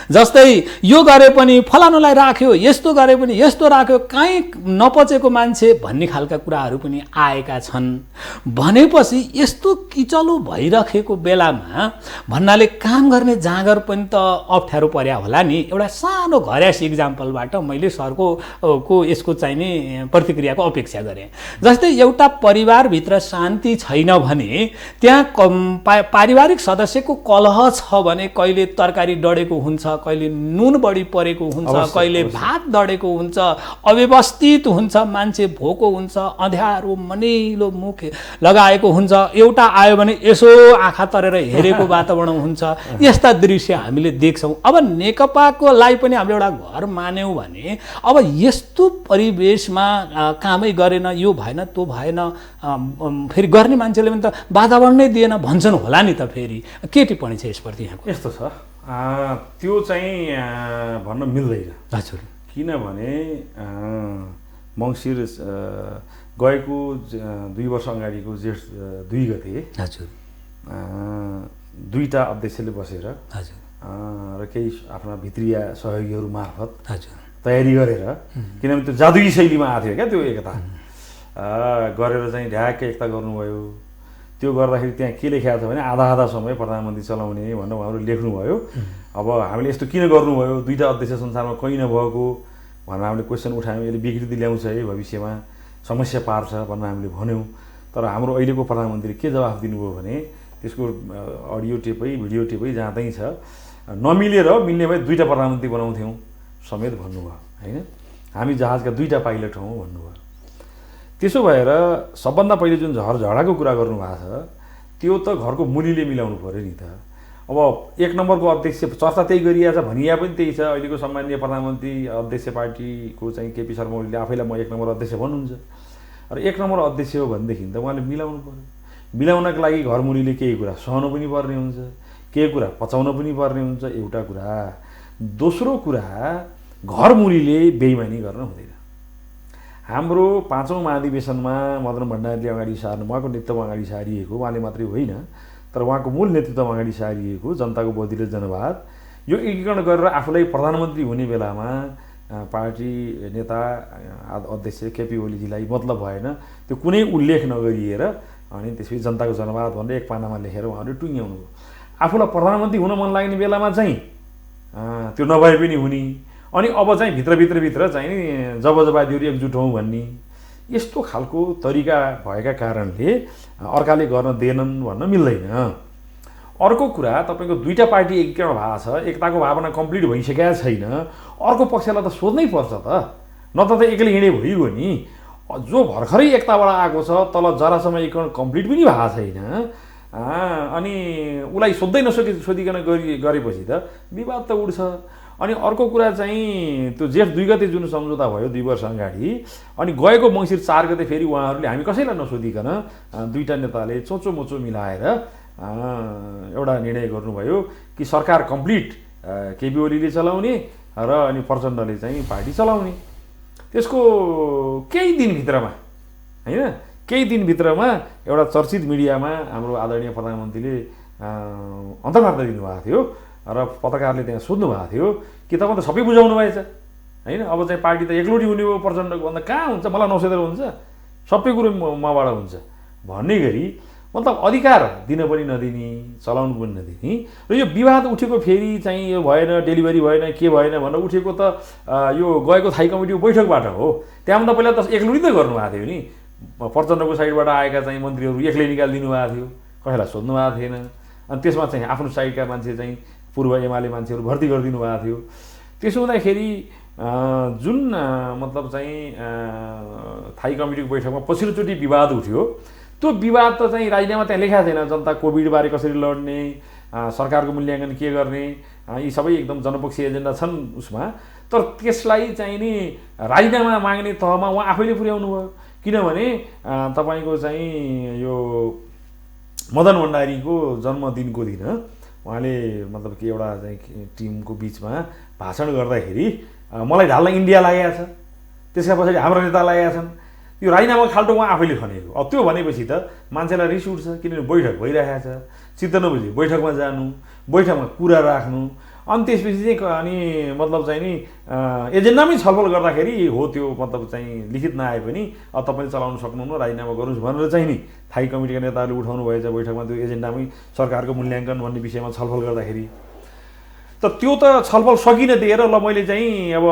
जस्तै यो गरे पनि फलानुलाई राख्यो, यस्तो गरे पनि यस्तो राख्यो, काहीँ नपचेको मान्छे भन्ने खालका कुराहरू पनि आएका छन्। भनेपछि यस्तो किचलो भइरहेको बेलामा भन्नाले काम गर्ने जाँगर पनि त अप्ठ्यारो पर्या होला नि। एउटा सानो घर्यास इक्जाम्पलबाट मैले सरको यसको चाहिँ नि प्रतिक्रियाको अपेक्षा गरेँ। जस्तै एउटा परिवारभित्र शान्ति छैन भने त्यहाँ पारिवारिक सदस्यको कलह छ भने कहिले तरकारी डढेको हुन्छ, कहिले नुन बढी परेको हुन्छ, कहिले भात डढेको हुन्छ, अव्यवस्थित हुन्छ, मान्छे भोको हुन्छ, अँध्यारो मनिलो मुख लगाएको हुन्छ, एउटा आयो भने यसो आँखा तरेर हेरेको वातावरण हुन्छ। यस्ता दृश्य हामीले देख्छौँ। अब नेकपाको लागि पनि हामीले एउटा घर मान्यौँ भने अब यस्तो परिवेशमा कामै गरेन, यो भएन त्यो भएन, फेरि गर्ने मान्छेले पनि त वातावरण नै दिएन भन्छन् होला नि त। फेरि के टिप्पणी छ यसप्रति यहाँको? यस्तो छ, त्यो चाहिँ भन्न मिल्दैन। हजुर। किनभने मङ्सिर गएको 2 वर्ष अगाडिको जेठ 2 गते हजुर दुईटा अध्यक्षले बसेर हजुर र केही आफ्ना भित्रिया सहयोगीहरू मार्फत हजुर तयारी गरेर किनभने त्यो जादुई शैलीमा आएको थियो क्या त्यो एकता गरेर चाहिँ ढ्याक्कै एकता गर्नुभयो। त्यो गर्दाखेरि त्यहाँ के लेखेको छ भने आधा समय प्रधानमन्त्री चलाउने भनेर उहाँहरू लेख्नुभयो। अब हामीले यस्तो किन गर्नुभयो, दुईटा अध्यक्ष संसारमा कहीँ नभएको भनेर हामीले क्वेसन उठायौँ। यसले विकृति ल्याउँछ है, भविष्यमा समस्या पार्छ भनेर हामीले भन्यौँ। तर हाम्रो अहिलेको प्रधानमन्त्रीले के जवाफ दिनुभयो भने त्यसको अडियो टेपै भिडियो टेपै जाँदै छ, नमिलेर मिल्ने भए दुईटा प्रधानमन्त्री बनाउँथ्यौँ समेत भन्नुभयो होइन। हामी जहाजका दुईटा पाइलट हौँ भन्नुभयो। त्यसो भएर सबभन्दा पहिले जुन झगडाको कुरा गर्नुभएको छ त्यो त घरको मुलीले मिलाउनु पऱ्यो नि त। अब 1 नम्बरको अध्यक्ष चर्चा त्यही गरिएको छ, भनिया पनि त्यही छ। अहिलेको सम्माननीय प्रधानमन्त्री अध्यक्ष पार्टीको चाहिँ केपी शर्मा ओलीले आफैलाई म 1 नम्बर अध्यक्ष भन्नुहुन्छ। र 1 नम्बर अध्यक्ष हो भनेदेखि त उहाँले मिलाउनु पऱ्यो। मिलाउनको लागि घरमुलीले केही कुरा सहनु पनि पर्ने हुन्छ, केही कुरा पचाउन पनि पर्ने हुन्छ, एउटा कुरा। दोस्रो कुरा, घरमुलीले बेइमानी गर्न हुँदैन। हाम्रो 5औं महाधिवेशनमा मदन भण्डारीले अगाडि सार्नु, उहाँको नेतृत्वमा अगाडि सारिएको, उहाँले मात्रै होइन तर उहाँको मूल नेतृत्वमा अगाडि सारिएको जनताको बौद्धिक जनवाद, यो एकीकरण गरेर आफूलाई प्रधानमन्त्री हुने बेलामा पार्टी नेता अध्यक्ष केपी ओलीजीलाई मतलब भएन, त्यो कुनै उल्लेख नगरिएर अनि त्यसपछि जनताको जनवाद भनेर एक पानामा लेखेर उहाँहरूले टुङ्ग्याउनु भयो। आफूलाई प्रधानमन्त्री हुन मन लाग्ने बेलामा चाहिँ त्यो नभए पनि हुने, अनि अब चाहिँ भित्र चाहिँ नि जबजबादीहरू एकजुट हौँ भन्ने, यस्तो खालको तरिका भएका कारणले अर्काले गर्न दिएनन् भन्न मिल्दैन। अर्को कुरा, तपाईँको दुईटा पार्टी एकीकरण भएको छ, एकताको भावना कम्प्लिट भइसकेका छैन, अर्को पक्षलाई त सोध्नै पर्छ त, नत्र त एक्लै हिँडे भइगयो नि। जो भर्खरै एकताबाट आएको छ, तल जरासम्म एकीकरण कम्प्लिट पनि भएको छैन, अनि उसलाई सोध्दै सोधिकन गरेपछि त विवाद त उड्छ। अनि अर्को कुरा चाहिँ त्यो जेठ 2 गते जुन सम्झौता भयो 2 वर्ष अगाडि, अनि गएको मङ्सिर 4 गते फेरि उहाँहरूले हामी कसैलाई नसोधिकन दुईटा नेताले चोचो मोचो मिलाएर एउटा निर्णय गर्नुभयो कि सरकार कम्प्लिट केपी ओलीले चलाउने र अनि प्रचण्डले चाहिँ पार्टी चलाउने। त्यसको केही दिनभित्रमा होइन, केही दिनभित्रमा एउटा चर्चित मिडियामा हाम्रो आदरणीय प्रधानमन्त्रीले अन्तर्वार्ता दिनुभएको थियो र पत्रकारले त्यहाँ सोध्नु भएको थियो कि तपाईँ त सबै बुझाउनु भएछ होइन, अब चाहिँ पार्टी त एकलुटी हुने हो प्रचण्डको भन्दा कहाँ हुन्छ, मलाई नसोधेर हुन्छ, सबै कुरो मबाट हुन्छ भन्ने गरी मतलब अधिकार दिन पनि नदिने, चलाउनु पनि नदिने। र यो विवाद उठेको फेरि चाहिँ यो भएन, डेलिभरी भएन, के भएन भनेर उठेको त यो गएको थाई कमिटीको बैठकबाट हो। त्यहाँभन्दा पहिला त एकलुटी त गर्नुभएको थियो नि, प्रचण्डको साइडबाट आएका चाहिँ मन्त्रीहरू एक्लै निकालिदिनु भएको थियो, कसैलाई सोध्नु भएको थिएन। अनि त्यसमा चाहिँ आफ्नो साइडका मान्छे चाहिँ पूर्व एमाले मान्छेहरू भर्ती गरिदिनु भएको थियो। त्यसो हुँदाखेरि जुन मतलब चाहिँ थाई कमिटीको बैठकमा पछिल्लोचोटि विवाद उठ्यो, त्यो विवाद त चाहिँ राजीनामा त्यहाँ लेखाएको छैन, जनता कोभिडबारे कसरी लड्ने, सरकारको मूल्याङ्कन के गर्ने, यी सबै एकदम जनपक्षीय एजेन्डा छन् उसमा। तर त्यसलाई चाहिँ नि राजीनामा माग्ने तहमा उहाँ आफैले पुर्याउनु भयो। किनभने तपाईँको चाहिँ यो मदन भण्डारीको जन्मदिनको दिन उहाँले मतलब कि एउटा चाहिँ टिमको बिचमा भाषण गर्दाखेरि मलाई ढाल्न इन्डिया लागेको छ, त्यसका पछाडि हाम्रो नेता लागेका छन्, यो राजीनामा खाल्टो उहाँ आफैले खनेको। अब त्यो भनेपछि त मान्छेलाई रिस उठ्छ, किनभने बैठक भइरहेको छ, चित्त नबुझी बैठकमा जानु, बैठकमा कुरा राख्नु, अनि त्यसपछि चाहिँ अनि मतलब चाहिँ नि एजेन्डामै छलफल गर्दाखेरि हो त्यो मतलब चाहिँ लिखित नआए पनि अब तपाईँले चलाउन सक्नुहुन्न, राजीनामा गर्नुहोस् भनेर चाहिँ नि थाई कमिटीका नेताहरूले उठाउनु भएछ बैठकमा, त्यो एजेन्डामै सरकारको मूल्याङ्कन भन्ने विषयमा छलफल गर्दाखेरि। त त्यो त छलफल सकिन दिएर ल मैले चाहिँ अब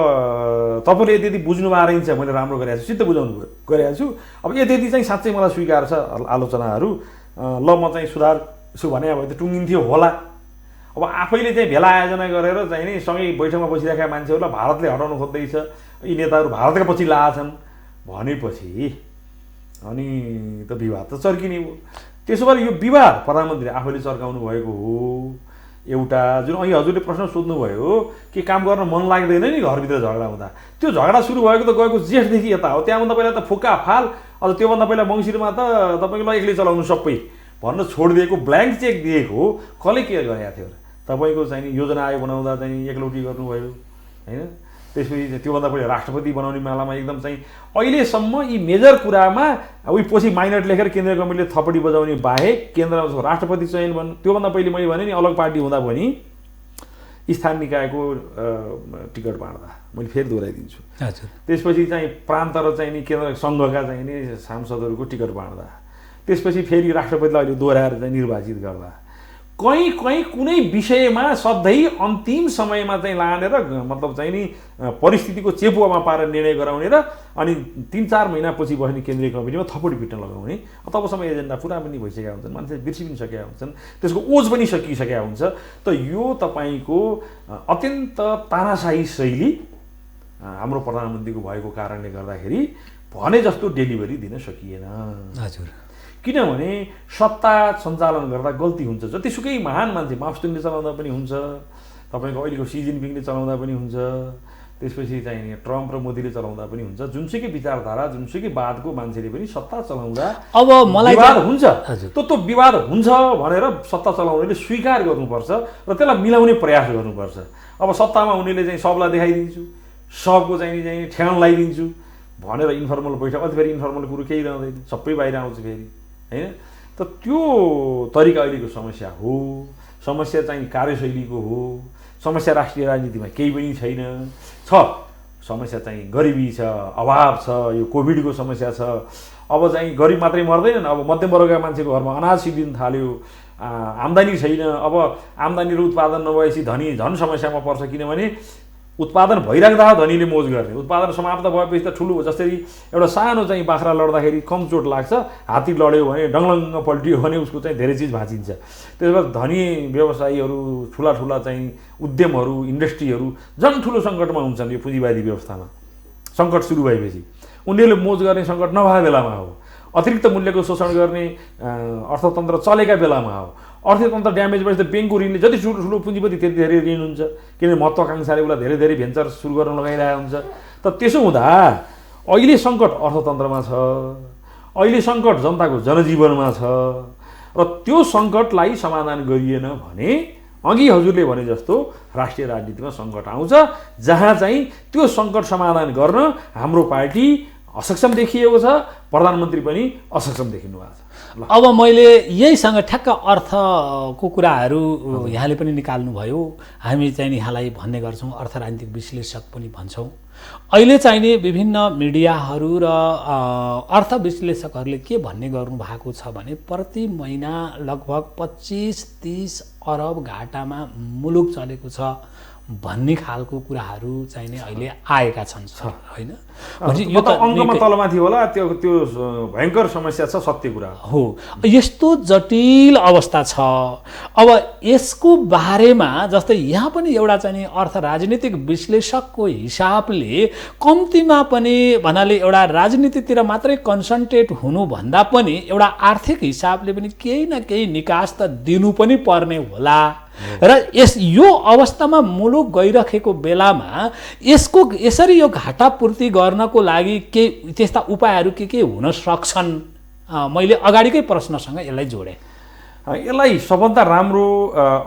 तपाईँले यति बुझ्नु भएको रहेछ, मैले राम्रो गरेको छु, सिद्ध बुझाउनु गरेको छु, अब यति चाहिँ साँच्चै मलाई स्वीकार छ आलोचनाहरू, ल म चाहिँ सुधार्छु भने अब त टुङ्गिन्थ्यो होला। अब आफैले चाहिँ भेला आयोजना गरेर चाहिँ नि सँगै बैठकमा बसिरहेका मान्छेहरूलाई भारतले हटाउनु खोज्दैछ, यी नेताहरू भारतका पछि लाछन् भनेपछि अनि त विवाद त चर्किने हो। त्यसो भएर यो विवाद प्रधानमन्त्रीले आफैले चर्काउनु भएको हो। एउटा जुन अहिले हजुरले प्रश्न सोध्नुभयो कि काम गर्न मन लाग्दैन नि घरभित्र झगडा हुँदा, त्यो झगडा सुरु भएको त गएको जेठदेखि यता हो। त्यहाँभन्दा पहिला त फुक्का फाल, अझ त्योभन्दा पहिला मङ्सिरमा त तपाईँको ल एक्लै चलाउनु सबै भन्न छोडिदिएको, ब्ल्याङ्क चेक दिएको, कसले के गरेको थियो र? तपाईँको चाहिँ नि योजना आयोग बनाउँदा चाहिँ एकलौटी गर्नुभयो होइन, त्यसपछि त्योभन्दा पहिले राष्ट्रपति बनाउने मालामा एकदम चाहिँ अहिलेसम्म यी मेजर कुरामा उही पछि माइनर लेखेर केन्द्रीय कमिटीले थपडी बजाउने बाहेक केन्द्रमा राष्ट्रपति चयन भन्नु, त्योभन्दा पहिले मैले भने नि अलग पार्टी हुँदा पनि स्थानीय निकायको टिकट बाँड्दा मैले फेरि दोहोऱ्याइदिन्छु। हजुर। त्यसपछि चाहिँ प्रान्त र चाहिँ नि केन्द्र सङ्घका चाहिँ नि सांसदहरूको टिकट बाँड्दा, त्यसपछि फेरि राष्ट्रपतिलाई अहिले दोहोऱ्याएर चाहिँ निर्वाचित गर्दा, कहीँ कुनै विषयमा सधैँ अन्तिम समयमा चाहिँ लानेर मतलब चाहिँ नि परिस्थितिको चेपुवामा पारेर निर्णय गराउने र अनि 3-4 महिनापछि बस्ने केन्द्रीय कमिटीमा थपडी पिट्न लगाउने। तबसम्म एजेन्डा पुरा पनि भइसकेका हुन्छन्, मान्छे बिर्सि पनि सकेका हुन्छन्, त्यसको ओज पनि सकिसकेका हुन्छ। त यो तपाईँको अत्यन्त तानाशाही शैली हाम्रो प्रधानमन्त्रीको भएको कारणले गर्दाखेरि भने जस्तो डेलिभरी दिन सकिएन। हजुर। किनभने सत्ता सञ्चालन गर्दा गल्ती हुन्छ। जतिसुकै महान मान्छे माओवादीले चलाउँदा पनि हुन्छ, तपाईँको अहिलेको सी जिनपिङले चलाउँदा पनि हुन्छ, त्यसपछि चाहिँ ट्रम्प र मोदीले चलाउँदा पनि हुन्छ। जुनसुकै विचारधारा जुनसुकै वादको मान्छेले पनि सत्ता चलाउँदा अब मलाई विवाद हुन्छ। त्यो विवाद हुन्छ भनेर सत्ता चलाउनेले स्वीकार गर्नुपर्छ र त्यसलाई मिलाउने प्रयास गर्नुपर्छ। अब सत्तामा हुनेले चाहिँ सबलाई देखाइदिन्छु, सबको चाहिँ ठेगान लगाइदिन्छु भनेर इन्फर्मल बैठक, अझ फेरि इन्फर्मल कुरो केही रहँदैन, सबै बाहिर आउँछ फेरि, होइन? त त्यो तरिका अहिलेको समस्या हो। समस्या चाहिँ कार्यशैलीको हो। समस्या राष्ट्रिय राजनीतिमा केही पनि छैन। समस्या चाहिँ गरिबी छ, अभाव छ, यो कोभिडको समस्या छ। अब चाहिँ गरिब मात्रै मर्दैनन्, अब मध्यम वर्गका मान्छेको घरमा अनाज सिद्धिन थाल्यो, आम्दानी छैन। अब आम्दानी र उत्पादन नभएपछि धनी झन् समस्यामा पर्छ, किनभने उत्पादन भइराख्दा धनीले मोज गर्ने, उत्पादन समाप्त भएपछि त ठुलो, जसरी एउटा सानो चाहिँ बाख्रा लड्दाखेरि कम चोट लाग्छ, हात्ती लड्यो भने डङलङ्ग पल्टियो भने उसको चाहिँ धेरै चिज भाँचिन्छ। त्यसो भए धनी व्यवसायीहरू, ठुला चाहिँ उद्यमहरू, इन्डस्ट्रीहरू झन् ठुलो सङ्कटमा हुन्छन्। यो पुँजीवादी व्यवस्थामा सङ्कट सुरु भएपछि उनीहरूले मोज गर्ने सङ्कट नभए बेलामा हो, अतिरिक्त मूल्यको शोषण गर्ने अर्थतन्त्र चलेका बेलामा हो। अर्थतन्त्र ड्यामेज भएपछि त ब्याङ्कको ऋणले जति ठुलो पुँजीपति त्यति धेरै ऋण हुन्छ, किनभने महत्त्वाकाङ्क्षाले उसलाई धेरै भेन्चर सुरु गर्न लगाइरहेको हुन्छ। त त्यसो हुँदा अहिले सङ्कट अर्थतन्त्रमा छ, अहिले सङ्कट जनताको जनजीवनमा छ र त्यो सङ्कटलाई समाधान गरिएन भने अघि हजुरले भने जस्तो राष्ट्रिय राजनीतिमा सङ्कट आउँछ, जहाँ चाहिँ त्यो सङ्कट समाधान गर्न हाम्रो पार्टी असक्षम देखिएको छ, प्रधानमन्त्री पनि असक्षम देखिनु भएको छ। अब मैले यहीसँग ठ्याक्क अर्थको कुराहरू यहाँले पनि निकाल्नुभयो। हामी चाहिँ यहाँलाई भन्ने गर्छौँ, अर्थ राजनीतिक विश्लेषक पनि भन्छौँ। अहिले चाहिँ नि विभिन्न मिडियाहरू र अर्थ विश्लेषकहरूले के भन्ने गर्नुभएको छ भने प्रति महिना लगभग 25-30 अरब घाटामा मुलुक चलेको छ भन्ने खालको कुराहरू चाहिँ नि अहिले आएका छन्, होइन? यो त अङ्कमा तलमाथि होला, त्यो भयङ्कर समस्या छ, सत्य कुरा हो। यस्तो जटिल अवस्था छ। अब यसको बारेमा जस्तै यहाँ पनि एउटा चाहिँ नि अर्थ राजनीतिक विश्लेषकको हिसाबले कम्तीमा पनि भन्नाले एउटा राजनीतितिर मात्रै कन्सन्ट्रेट हुनुभन्दा पनि एउटा आर्थिक हिसाबले पनि केही न केही निकास त दिनु पनि पर्ने होला र यो अवस्थामा मुलुक गइरहेको बेलामा यसरी यो घाटा पूर्ति गर्नको लागि के त्यस्ता उपायहरू के हुन सक्छन्? मैले अगाडिकै प्रश्नसँग यसलाई जोडेँ। यसलाई सबभन्दा राम्रो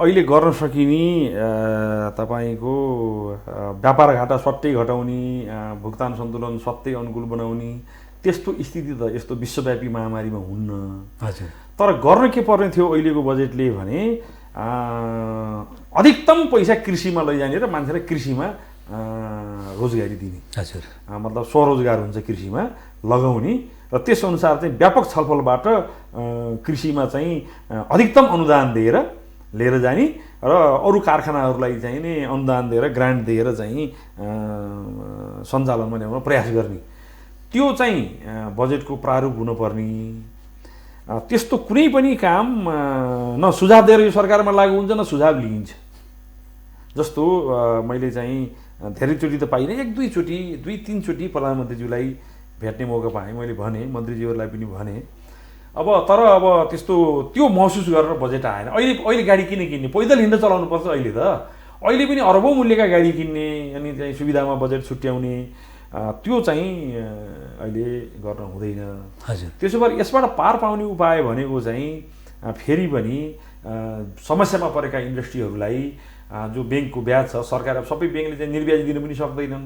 अहिले गर्न सकिने तपाईँको व्यापार घाटा सट्टै घटाउने, भुक्तान सन्तुलन सट्टै अनुकूल बनाउने, त्यस्तो स्थिति त यस्तो विश्वव्यापी महामारीमा हुन्न। हजुर। तर गर्न के पर्ने थियो अहिलेको बजेटले भने अधिकतम पैसा कृषिमा लैजाने र मान्छेलाई कृषिमा रोजगारी दिने। हजुर। मतलब स्वरोजगार हुन्छ कृषिमा लगाउने र त्यसअनुसार चाहिँ व्यापक छलफलबाट कृषिमा चाहिँ अधिकतम अनुदान दिएर लिएर जाने र अरू कारखानाहरूलाई चाहिँ नि अनुदान दिएर ग्रान्ट दिएर चाहिँ सञ्चालनमा ल्याउन प्रयास गर्ने, त्यो चाहिँ बजेटको प्रारूप हुनुपर्ने। त्यस्तो कुनै पनि काम न सुझाव दिएर यो सरकारमा लागू हुन्छ न सुझाव लिइन्छ। जस्तो मैले चाहिँ धेरैचोटि त पाइनँ, 1-2 चोटि 2-3 चोटि प्रधानमन्त्रीज्यूलाई भेट्ने मौका पाएँ। मैले भने मन्त्रीज्यूहरूलाई पनि भने, अब त्यस्तो त्यो महसुस गरेर बजेट आएन। अहिले गाडी किन्ने पैदल हिँड्न चलाउनु पर्छ। अहिले पनि अरबौँ मूल्यका गाडी किन्ने अनि चाहिँ सुविधामा बजेट छुट्याउने त्यो चाहिँ अहिले गर्न हुँदैन। हजुर। त्यसो भए यसबाट पार पाउने उपाय भनेको चाहिँ फेरि पनि समस्यामा परेका इन्डस्ट्रीहरूलाई जो ब्याङ्कको ब्याज छ, सरकार अब सबै ब्याङ्कले चाहिँ निर्ब्याज दिन पनि सक्दैनन्।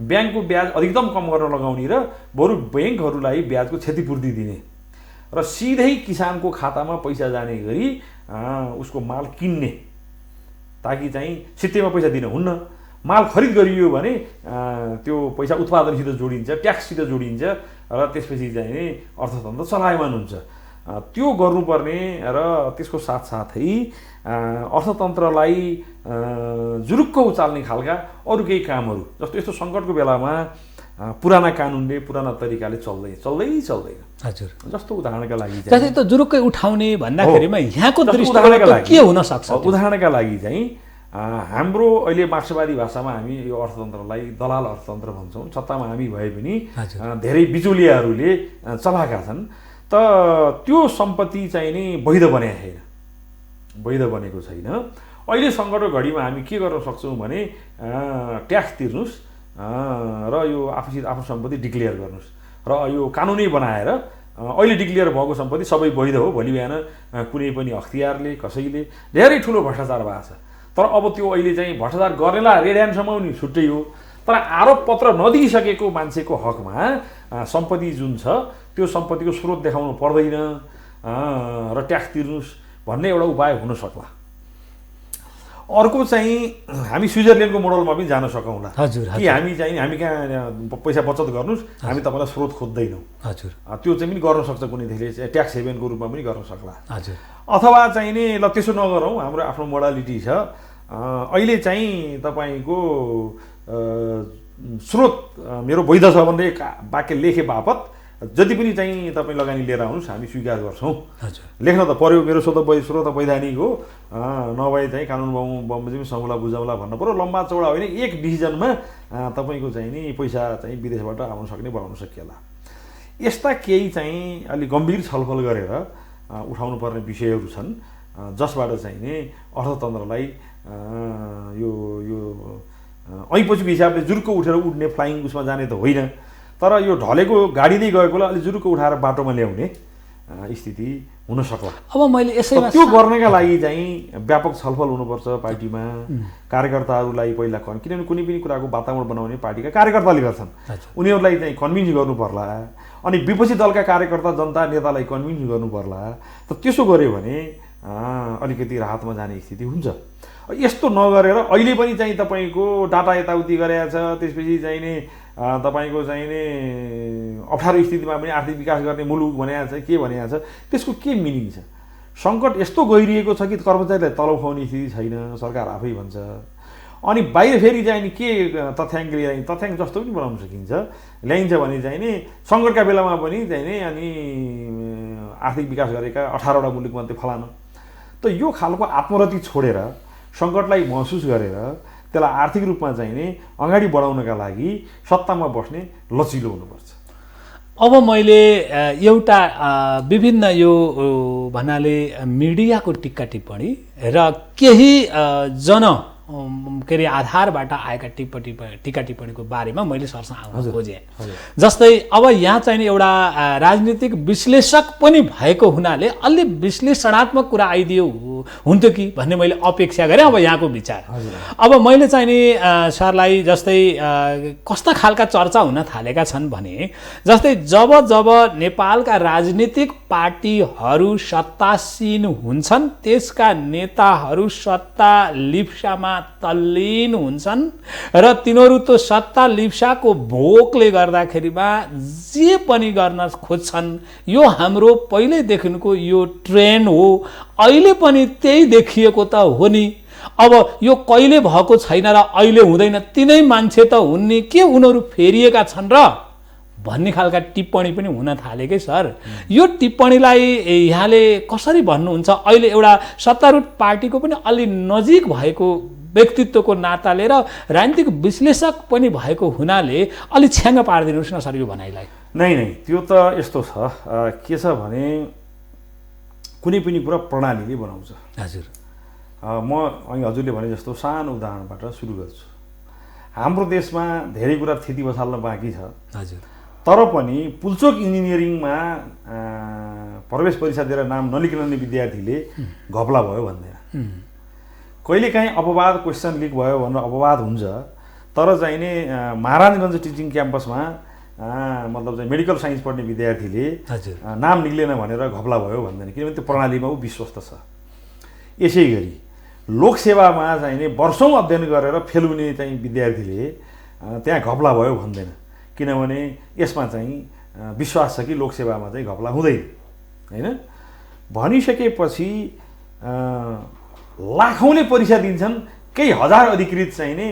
ब्याङ्कको ब्याज अधिकतम कम गर्न लगाउने र बरु ब्याङ्कहरूलाई ब्याजको क्षतिपूर्ति दिने र सिधै किसानको खातामा पैसा जाने गरी उसको माल किन्ने, ताकि चाहिँ सित्तैमा पैसा दिन हुन्न। माल खरिद गरियो भने त्यो पैसा उत्पादनसित जोडिन्छ, ट्याक्ससित जोडिन्छ र त्यसपछि चाहिँ नि अर्थतन्त्र चलायमान हुन्छ। त्यो गर्नुपर्ने र त्यसको साथसाथै अर्थतन्त्रलाई जुरुक्क उचाल्ने खालका अरू केही कामहरू, जस्तो यस्तो सङ्कटको बेलामा पुराना कानुनले पुराना तरिकाले चल्दैन। हजुर, जस्तो उदाहरणका लागि जस्तै त जुरुक्कै उठाउने भन्दाखेरिमा यहाँको दृष्टिकोण के हुन सक्छ? उदाहरणका लागि चाहिँ हाम्रो अहिले मार्क्सवादी भाषामा हामी यो अर्थतन्त्रलाई दलाल अर्थतन्त्र भन्छौँ। सत्तामा हामी भए पनि धेरै बिचौलियाहरूले चलाएका छन्। त त्यो सम्पत्ति चाहिँ नि वैध बनेको छैन। अहिले सङ्कटको घडीमा हामी के गर्न सक्छौँ भने ट्याक्स तिर्नुहोस् र यो आफ्नो सम्पत्ति डिक्लेयर गर्नुहोस् र यो कानुनै बनाएर अहिले डिक्लेयर भएको सम्पत्ति सबै वैध हो। भोलि बिहान कुनै पनि अख्तियारले कसैले धेरै ठुलो भ्रष्टाचार भएको छ, तर अब त्यो अहिले चाहिँ भ्रष्टाचार गर्नेलाई रेड ह्यान्ड समाउने छुट्टै हो। तर आरोप पत्र नदिइसकेको मान्छेको हकमा सम्पत्ति जुन छ त्यो सम्पत्तिको स्रोत देखाउनु पर्दैन र ट्याक्स तिर्नुहोस् भन्ने एउटा उपाय हुन सक्ला। अर्को चाहिँ हामी स्विजरल्यान्डको मोडलमा पनि जान सकौँला कि हामी कहाँ पैसा बचत गर्नुहोस्, हामी तपाईँलाई स्रोत खोज्दैनौँ। हजुर, त्यो चाहिँ पनि गर्न सक्छ कुनै देशले, ट्याक्स हेभेनको रूपमा पनि गर्न सक्ला। हजुर, अथवा चाहिँ नि ल त्यसो नगरौँ, हाम्रो आफ्नो मोडालिटी छ। अहिले चाहिँ तपाईँको स्रोत मेरो वैध छ भन्ने वाक्य लेखे बापत जति पनि चाहिँ तपाईँ लगानी लिएर आउनुहोस् हामी स्वीकार गर्छौँ। लेख्न त पर्यो, मेरो स्रोत वैधानिक हो, नभए चाहिँ कानुन बमोजिम सङ्गुला बुझाउला भन्नु पऱ्यो। लम्बा चौडा होइन, एक डिसिजनमा तपाईँको चाहिँ नि पैसा चाहिँ विदेशबाट आउन सक्ने बनाउन सकिएला। यस्ता केही चाहिँ अलिक गम्भीर छलफल गरेर उठाउनु पर्ने विषयहरू छन्, जसबाट चाहिँ नि अर्थतन्त्रलाई यो ऐपछिको हिसाबले जुरुक्क उठेर उड्ने फ्लाइङ उसमा जाने त होइन, तर यो ढलेको गाडीले गएकोलाई अलि जुरुक्क उठाएर बाटोमा ल्याउने स्थिति हुन सक्ला। अब मैले यसैमा त्यो गर्नका लागि चाहिँ व्यापक छलफल हुनुपर्छ पार्टीमा। कार्यकर्ताहरूलाई पहिला किनभने कुनै पनि कुराको वातावरण बनाउने पार्टीका कार्यकर्ताले गर्छन्, उनीहरूलाई चाहिँ कन्भिन्स गर्नु पर्ला, अनि विपक्षी दलका कार्यकर्ता जनता नेतालाई कन्भिन्स गर्नु पर्ला। त त्यसो गर्यो भने अलिकति राहतमा जाने स्थिति हुन्छ। यस्तो नगरेर अहिले पनि चाहिँ तपाईँको डाटा यताउति गरेको छ, त्यसपछि चाहिँ नि तपाईँको चाहिँ नि अप्ठ्यारो स्थितिमा पनि आर्थिक विकास गर्ने मुलुक भनेको छ, के भनेको छ, त्यसको के मिनिङ छ? सङ्कट यस्तो गइरहेको छ कि कर्मचारीलाई तलब खुवाउने स्थिति छैन, सरकार आफै भन्छ। अनि बाहिर फेरि चाहिँ नि के तथ्याङ्क ल्याइ, तथ्याङ्क जस्तो पनि बनाउन सकिन्छ, ल्याइन्छ भने चाहिँ नि सङ्कटका बेलामा पनि चाहिँ नि अनि आर्थिक विकास गरेका 18वटा मुलुकमध्ये फलानु। त यो खालको आत्मरति छोडेर सङ्कटलाई महसुस गरेर त्यसलाई आर्थिक रूपमा चाहिँ नि अगाडि बढाउनका लागि सत्तामा बस्ने लचिलो हुनुपर्छ। अब मैले एउटा विभिन्न यो भन्नाले मिडियाको टिक्का टिप्पणी र केही के अरे आधारबाट आएका टिक्का टिप्पणीको बारेमा मैले सरसँग आउन खोजेँ। जस्तै अब यहाँ चाहिँ एउटा राजनीतिक विश्लेषक पनि भएको हुनाले अलि विश्लेषणात्मक कुरा आइदियो हुन्थ्यो कि भन्ने मैले अपेक्षा गरेँ। अब यहाँको विचार, अब मैले चाहिँ नि सरलाई जस्तै कस्ता खालका चर्चा हुन थालेका छन् भने, जस्तै जब जब नेपालका राजनीतिक पार्टीहरू सत्तासीन हुन्छन्, त्यसका नेताहरू सत्ता लिप्सामा तल्लीन हुन्छन् र तिनीहरू त सत्ता लिप्साको भोकले गर्दाखेरिमा जे पनि गर्न खोज्छन्। यो हाम्रो पहिल्यैदेखिको यो ट्रेन्ड हो, अहिले पनि त्यही देखिएको त हो नि। अब यो कहिले भएको छैन र अहिले हुँदैन, तिनै मान्छे त हुन्, के उनीहरू फेरिएका छन् र भन्ने खालका टिप्पणी पनि हुन थालेकै सर। यो टिप्पणीलाई यहाँले कसरी भन्नुहुन्छ? अहिले एउटा सत्तारूढ पार्टीको पनि अलि नजिक भएको व्यक्तित्वको नाताले र राजनीतिक विश्लेषक पनि भएको हुनाले अलि छ्याङ्ग पारिदिनुहोस् न सर यो भनाइलाई। नै त्यो त यस्तो छ, के छ भने कुनै पनि कुरा प्रणालीले बनाउँछ। हजुर, म अनि हजुरले भने जस्तो सानो उदाहरणबाट सुरु गर्छु। हाम्रो देशमा धेरै कुरा थिति बसाल्न बाँकी छ। हजुर, तर पनि पुल्चोक इन्जिनियरिङमा प्रवेश परीक्षा दिएर नाम नलिकने विद्यार्थीले घपला भयो भन्दैन। कहिलेकाहीँ अपवाद क्वेसन लिक भयो भनेर अपवाद हुन्छ, तर चाहिँ नि महाराजगञ्ज टिचिङ क्याम्पसमा मतलब चाहिँ मेडिकल साइन्स पढ्ने विद्यार्थीले नाम निक्लेन भनेर घपला भयो भन्दैन, किनभने त्यो प्रणालीमा ऊ विश्वस्त छ। यसै गरी लोकसेवामा चाहिँ नि वर्षौँ अध्ययन गरेर फेल हुने चाहिँ विद्यार्थीले त्यहाँ घपला भयो भन्दैन, किनभने यसमा चाहिँ विश्वास छ कि लोकसेवामा चाहिँ घपला हुँदैन, होइन। भनिसकेपछि लाखौँले परीक्षा दिन्छन्, केही हजार अधिकृत चाहिँ नि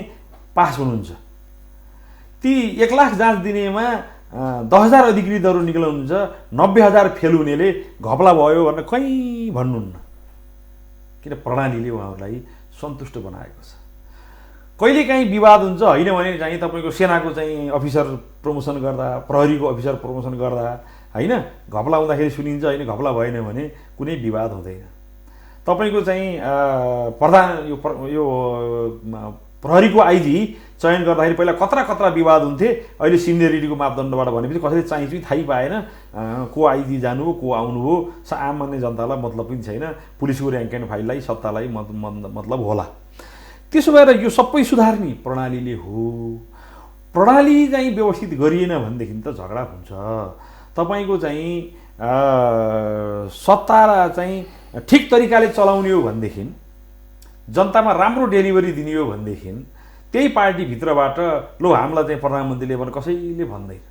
पास हुनुहुन्छ। ती 1 लाख जाँच दिनेमा 10,000 अधिकृतहरू निक्लाउनुहुन्छ, 90,000 फेल हुनेले घपला भयो भनेर कहीँ भन्नुहुन्न, किन प्रणालीले उहाँहरूलाई सन्तुष्ट बनाएको छ। कहिलेकाहीँ विवाद हुन्छ, होइन भने चाहिँ तपाईँको सेनाको चाहिँ अफिसर प्रमोसन गर्दा, प्रहरीको अफिसर प्रमोसन गर्दा होइन घपला हुँदाखेरि सुनिन्छ, होइन घपला भएन भने कुनै विवाद हुँदैन। तपाईँको चाहिँ प्रधान यो प्रहरीको आइजी चयन गर्दाखेरि पहिला कत्रा विवाद हुन्थे, अहिले सिनियरिटीको मापदण्डबाट भनेपछि कसैले चाहिँ थाहै पाएन को आइजी जानुभयो, को आउनुभयो, सामान्य जनतालाई मतलब पनि छैन, पुलिसको ऱ्याङ्क एन्ड फाइललाई सत्तालाई मतलब होला। त्यसो भएर यो सबै सुधार्ने प्रणालीले हो। प्रणाली चाहिँ व्यवस्थित गरिएन भनेदेखि त झगडा हुन्छ। तपाईँको चाहिँ सत्ता चाहिँ ठिक तरिकाले चलाउने हो भनेदेखि, जनतामा राम्रो डेलिभरी दिने हो भनेदेखि त्यही पार्टीभित्रबाट लो हामीलाई चाहिँ प्रधानमन्त्रीले भने कसैले भन्दैन।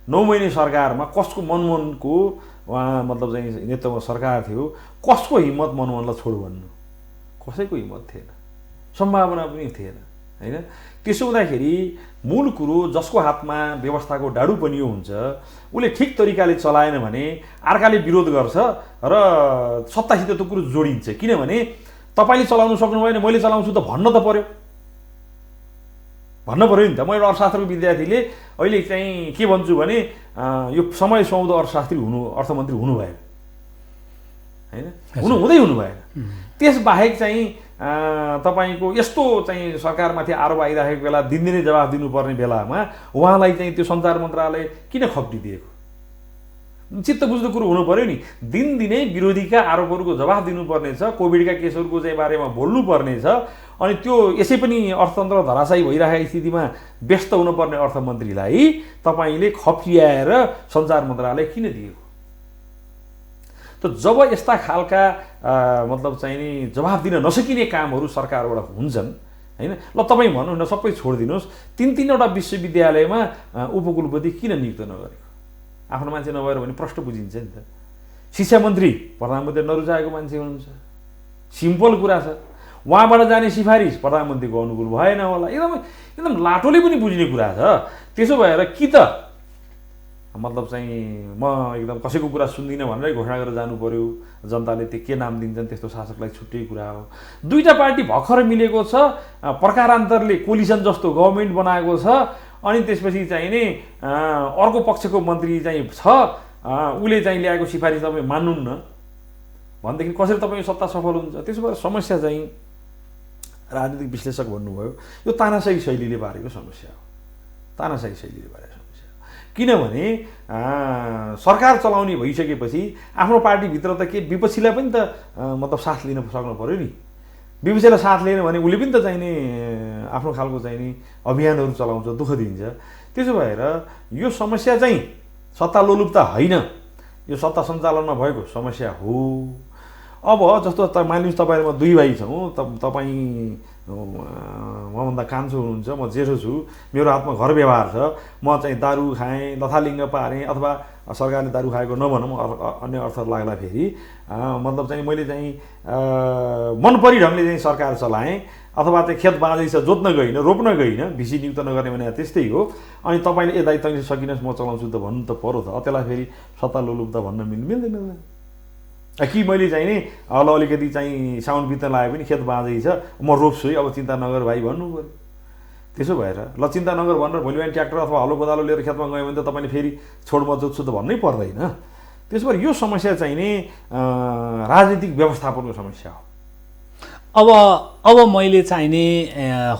9 महिने सरकारमा कसको मनमोहनको उहाँ मतलब चाहिँ नेतृत्वमा सरकार थियो, कसको हिम्मत मनमोहनलाई छोड भन्नु? कसैको हिम्मत थिएन, सम्भावना पनि थिएन, होइन। त्यसो हुँदाखेरि मूल कुरो जसको हातमा व्यवस्थाको डाडु पनि हुन्छ उसले ठिक तरिकाले चलाएन भने अर्काले विरोध गर्छ र सत्तासित त्यो कुरो जोडिन्छ। किनभने तपाईँले चलाउनु सक्नु भएन, मैले चलाउँछु त भन्न त पर्यो, भन्न पर्यो नि त। म एउटा अर्थशास्त्रको विद्यार्थीले अहिले चाहिँ के भन्छु भने यो समय सुहाउँदो अर्थमन्त्री हुनु भएन, होइन, हुनु भएन। त्यसबाहेक चाहिँ तपाईँको यस्तो चाहिँ सरकारमाथि आरोप आइरहेको बेला दिनदिनै जवाफ दिनुपर्ने बेलामा उहाँलाई चाहिँ त्यो सञ्चार मन्त्रालय किन खप्टिदिएको? चित्त बुझ्दो कुरो हुनु पर्यो नि। दिनदिनै विरोधीका आरोपहरूको जवाफ दिनुपर्ने छ, कोभिडका केसहरूको चाहिँ बारेमा बोल्नुपर्ने छ, अनि त्यो यसै पनि अर्थतन्त्र धराशायी भइरहेको स्थितिमा व्यस्त हुनुपर्ने अर्थमन्त्रीलाई तपाईँले खप्टियाएर सञ्चार मन्त्रालय किन दिएको? त जब यस्ता खालका मतलब चाहिँ नि जवाफ दिन नसकिने कामहरू सरकारबाट हुन्छन्, होइन, ल तपाईँ भन्नु न सबै छोडिदिनुहोस्, 3-3वटा विश्वविद्यालयमा उपकुलपति किन नियुक्त नगरेको? आफ्नो मान्छे नभएर भने प्रश्न बुझिन्छ नि त। शिक्षा मन्त्री प्रधानमन्त्री नरुचाएको मान्छे हुनुहुन्छ, सिम्पल कुरा छ। उहाँबाट जाने सिफारिस प्रधानमन्त्रीको अनुकूल भएन होला, एकदम लाटोले पनि बुझ्ने कुरा छ। त्यसो भएर कि त मतलब चाहिँ म एकदम कसैको कुरा सुन्दिनँ भनेरै घोषणा गरेर जानु पर्यो, जनताले त्यो के नाम दिन्छन् त्यस्तो शासकलाई छुट्टै कुरा हो। दुईटा पार्टी भर्खर मिलेको छ, प्रकारान्तरले कोलिसन जस्तो गभर्मेन्ट बनाएको छ, अनि त्यसपछि चाहिँ नि अर्को पक्षको मन्त्री चाहिँ छ, उसले चाहिँ ल्याएको सिफारिस तपाईँ मान्नुहुन्न भनेदेखि कसरी तपाईँको सत्ता सफल हुन्छ? त्यसो भएर समस्या चाहिँ राजनीतिक विश्लेषक भन्नुभयो यो तानाशाही शैलीले पारेको समस्या हो, तानाशाही शैलीले पारेको समस्या हो। किनभने सरकार चलाउने भइसकेपछि आफ्नो पार्टीभित्र त के विपक्षीलाई पनि त मतलब साथ लिन सक्नु पर्यो नि। विपक्षीलाई साथ लिएन भने उसले पनि त चाहिँ नि आफ्नो खालको चाहिँ नि अभियानहरू चलाउँछ, दुःख दिन्छ। त्यसो भएर यो समस्या चाहिँ सत्ता लोलुपता होइन, यो सत्ता सञ्चालनमा भएको समस्या हो। अब जस्तो मानिलिनुहोस् तपाईँहरूमा 2 भाइ छौँ, तपाईँ मभन्दा कान्छो हुनुहुन्छ, म जेठो छु, मेरो हातमा घर व्यवहार छ, म चाहिँ दारू खाएँ, लथालिङ्ग पारेँ, अथवा सरकारले दारू खाएको नभनौँ, अन्य अर्थ लाग्ला फेरि मतलब चाहिँ मैले चाहिँ मनपरी ढङ्गले चाहिँ सरकार चलाएँ, अथवा चाहिँ खेत बाँझै छ जोत्न गइनँ, रोप्न गइनँ, भिसी नियुक्त नगर्ने भने त्यस्तै हो। अनि तपाईँले दायित्वले सकिनुहोस् म चलाउँछु त भन्नु त पर्यो त, त्यसलाई फेरि सत्ता लोलुप त भन्न मिल्दैन। कि मैले चाहिँ नि अलिकति चाहिँ साउन बित्न लाग्यो पनि खेत बाँझै छ, म रोप्छु है, अब चिन्ता नगर भाइ भन्नु पर्यो। त्यसो भएर ल चिन्ता नगर भनेर भोलि बिहान ट्र्याक्टर अथवा हलो कोदालो लिएर खेतमा गयो भने त तपाईँले फेरि छोड म जोत्छु त भन्नै पर्दैन। त्यसो भएर यो समस्या चाहिँ नि राजनीतिक व्यवस्थापनको समस्या हो। अब मैले चाहिने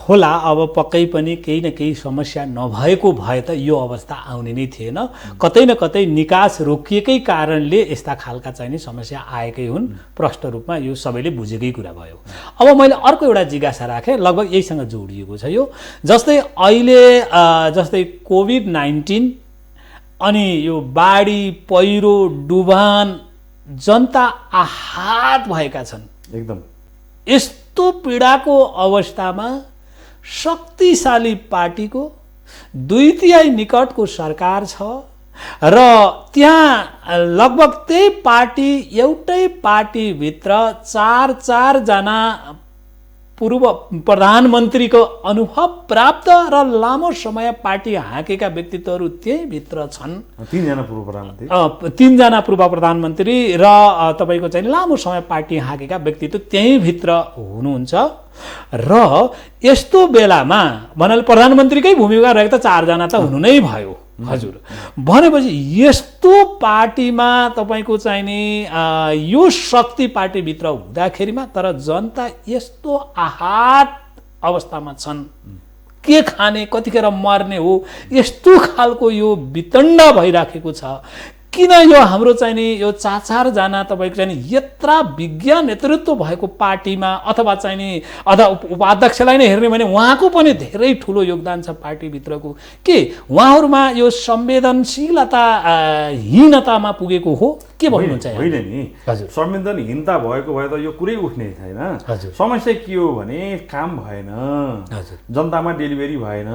होला अब पक्कै पनि केही न केही समस्या नभएको भए त यो अवस्था आउने नै थिएन। कतै न कतै निकास रोकिएकै कारणले यस्ता खालका चाहिने समस्या आएकै हुन्। प्रष्ट रूपमा यो सबैले बुझेकै कुरा भयो। अब मैले अर्को एउटा जिज्ञासा राखेँ, लगभग यहीसँग जोडिएको छ यो। जस्तै अहिले जस्तै कोभिड-19 अनि यो बाढी पहिरो डुबान जनता आहत भएका छन् एकदम। यस्तो पीडाको अवस्थामा शक्तिशाली पार्टीको 2/3 निकटको सरकार छ र त्यहाँ लगभग त्यही पार्टी एउटै पार्टीभित्र 4 जना पूर्व प्रधानमन्त्रीको अनुभव प्राप्त र लामो समय पार्टी हाँकेका व्यक्तित्वहरू त्यही भित्र छन्। 3 जना पूर्व प्रधानमन्त्री, 3 जना पूर्व प्रधानमन्त्री र तपाईको चाहिँ लामो समय पार्टी हाँकेका व्यक्तित्व त्यही भित्र हुनुहुन्छ र यस्तो बेलामा भन्नाले प्रधानमन्त्रीकै भूमिका रहेको त 4 जना त हुनु नै भयो हजुर। भनेपछि यस्तो पार्टीमा तपाईको चाहिने यो शक्ति पार्टीभित्र हुँदाखेरिमा तर जनता यस्तो आहत अवस्थामा छन्, के खाने कतिखेर मर्ने हो यस्तो खालको यो वितण्डा भइराखेको छ। किन यो हाम्रो चाहिने यो 4 जना तपाईको चाहिने यत्रा विज्ञ नेतृत्व भएको पार्टीमा अथवा चाहिने उपाध्यक्षलाई नै हेर्ने भने उहाँको पनि धेरै ठुलो योगदान छ पार्टीभित्रको, के उहाँहरूमा यो संवेदनशीलता हीनतामा पुगेको हो के भन्नुहुन्छ? होइन नि हजुर, संवेदनहीनता भएको भए त यो कुरै उठ्ने छैन। समस्या के हो भने काम भएन, जनतामा डेलिभरी भएन,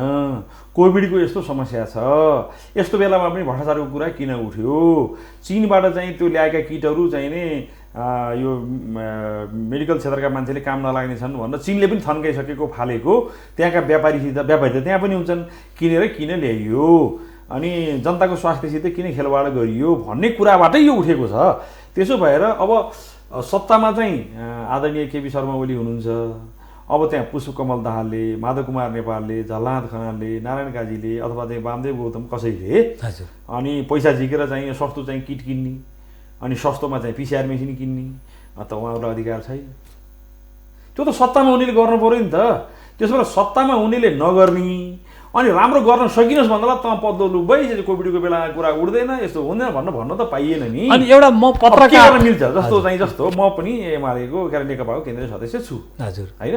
कोभिडको यस्तो समस्या छ। यस्तो बेलामा पनि भ्रष्टाचारको कुरा किन उठ्यो? चीनबाट चाहिँ त्यो ल्याएका किटहरू चाहिँ नि यो मेडिकल क्षेत्रका मान्छेले काम नलाग्ने छन् भनेर चीनले पनि थन्काइसकेको फालेको त्यहाँका व्यापारी त त्यहाँ पनि हुन्छन्, किनेर किन ल्याइयो अनि जनताको स्वास्थ्यसित किन खेलवाड गरियो भन्ने कुराबाटै यो उठेको छ। त्यसो भएर अब सत्तामा चाहिँ आदरणीय केपी शर्मा ओली हुनुहुन्छ, अब त्यहाँ पुष्पकमल दाहालले, माधव कुमार नेपालले, झलनाथ खनालले, नारायण काजीले अथवा चाहिँ वामदेव गौतम कसैले अनि पैसा झिकेर चाहिँ सस्तो चाहिँ किट किन्ने अनि सस्तोमा चाहिँ पिसिआर मेसिन किन्ने त उहाँहरूलाई अधिकार छैन। त्यो त सत्तामा उनीले गर्नु पर्यो नि त। त्यसो भएर सत्तामा उनीले नगर्ने अनि राम्रो गर्न सकिनुहोस् भन्दा त पद्लो लुबै कोभिडको बेला कुरा उड्दैन यस्तो हुँदैन भन्न त पाइएन नि। अनि एउटा म पत्रकार मिल्छ जस्तो म पनि एमालेको नेकपाको केन्द्रीय सदस्य छु हजुर हैन,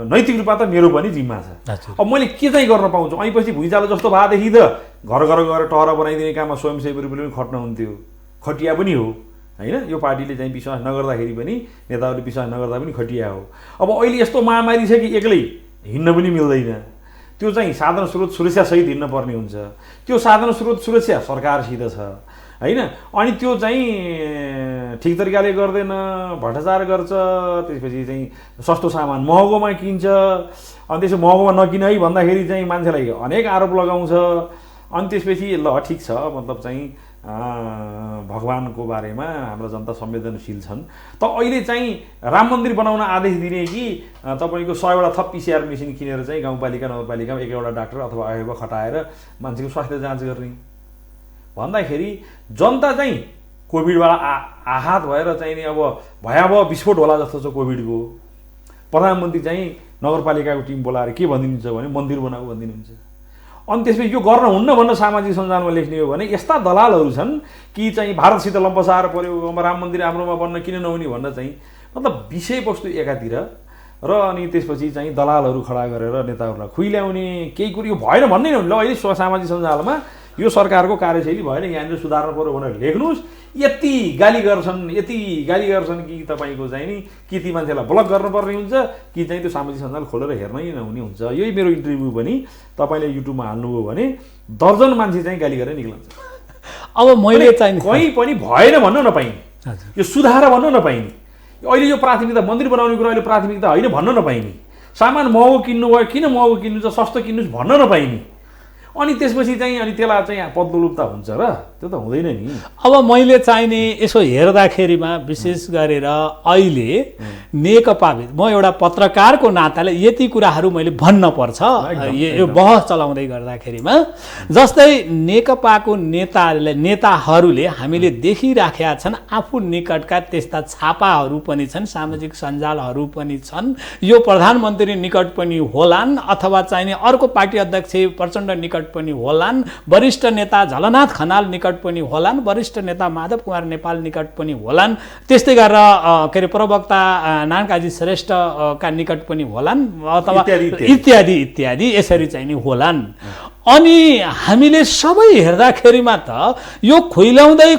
नैतिक रूपमा त मेरो पनि जिम्मा छ। अब मैले के चाहिँ गर्न पाउँछु? ऐपछि भुइँचालो जस्तो भएदेखि त घर घर गएर टहरा बनाइदिने काममा स्वयंसेवीहरूले पनि खट्न हुन्थ्यो, खटिया पनि हो हैन। यो पार्टीले चाहिँ विश्वास नगर्दाखेरि पनि नेताहरूले विश्वास नगर्दा पनि खटिया हो। अब अहिले यस्तो महामारी छ कि एक्लै हिँड्न पनि मिल्दैन, त्यो चाहिँ साधन स्रोत सुरक्षासहित हिँड्न पर्ने हुन्छ। त्यो साधन स्रोत सुरक्षा सरकारसित छ हैन। अनि त्यो चाहिँ ठिक तरिकाले गर्दैन, भ्रष्टाचार गर्छ, त्यसपछि चाहिँ सस्तो सामान महँगोमा किन्छ, अनि त्यसो महँगोमा नकिन है भन्दाखेरि चाहिँ मान्छेलाई अनेक आरोप लगाउँछ। अनि त्यसपछि ल ठिक छ मतलब चाहिँ भगवानको बारेमा हाम्रो जनता संवेदनशील छन् त अहिले चाहिँ राम मन्दिर बनाउन आदेश दिने कि तपाईँको 100 वटा थप पिसिआर मेसिन किनेर चाहिँ गाउँपालिका नगरपालिकामा 1 डाक्टर अथवा आयोगमा खटाएर मान्छेको स्वास्थ्य जाँच गर्ने भन्दाखेरि जनता चाहिँ कोभिडबाट आहत भएर चाहिँ नि अब भयावह विस्फोट होला जस्तो छ कोभिडको। प्रधानमन्त्री चाहिँ नगरपालिकाको टिम बोलाएर के भनिदिनुहुन्छ भने मन्दिर बनाऊ भनिदिनुहुन्छ। अनि त्यसपछि यो गर्न हुन्न भनेर सामाजिक सञ्जालमा लेख्ने हो भने यस्ता दलालहरू छन् कि चाहिँ भारतसित लम्पसार पर्यो, राम मन्दिर हाम्रोमा बन्न किन नहुने भनेर चाहिँ मतलब विषयवस्तु एकातिर र अनि त्यसपछि चाहिँ दलालहरू खडा गरेर नेताहरूलाई खुइल्याउने केही कुरो यो भएन भन्ने न। ल अहिले सामाजिक सञ्जालमा यो सरकारको कार्यशैली भएन, यहाँनिर सुधार्नु पर्यो भनेर लेख्नुहोस्। यति गाली गर्छन् कि तपाईँको चाहिँ नि कि ती मान्छेलाई ब्लक गर्नुपर्ने हुन्छ कि चाहिँ त्यो सामाजिक सञ्जाल खोलेर हेर्नै नहुने हुन्छ। यही मेरो इन्टरभ्यू पनि तपाईँले युट्युबमा हाल्नुभयो भने दर्जन मान्छे चाहिँ गाली गरेर निक्लन्छ। अब मैले चाहिँ कहीँ पनि भएन भन्न नपाइने, यो सुधार भन्न नपाइने, अहिले यो प्राथमिकता मन्दिर बनाउने कुरा अहिले प्राथमिकता होइन भन्न नपाइने, सामान महँगो किन्नु भयो किन महँगो किन्नु छ सस्तो किन्नुहोस् भन्न नपाइने, अनि त्यसपछि चाहिँ अनि त्यसलाई चाहिँ पदलोलुप्ता हुन्छ र त्यो त हुँदैन नि। अब मैले चाहिने यसो हेर्दाखेरिमा विशेष गरेर अहिले नेकपा म एउटा पत्रकारको नाताले यति कुराहरू मैले भन्न पर्छ यो बहस चलाउँदै गर्दाखेरिमा। जस्तै नेकपाको नेताहरूले हामीले देखिराखेका छन्, आफू निकटका त्यस्ता छापाहरू पनि छन्, सामाजिक सञ्जालहरू पनि छन्, यो प्रधानमन्त्री निकट पनि होलान् अथवा चाहिने अर्को पार्टी अध्यक्ष प्रचण्ड निकट पनि होलान्, वरिष्ठ नेता झलनाथ खनाल निकट पनि होलान्, वरिष्ठ नेता माधव कुमार नेपाल निकट पनि होलान्, त्यस्तै गरेर के अरे प्रवक्ता नानकाजी श्रेष्ठका निकट पनि होलान् अथवा इत्यादि इत्यादि यसरी चाहिँ नि होलान्। अनि हामीले सबै हेर्दाखेरिमा त यो खुइल्याउँदै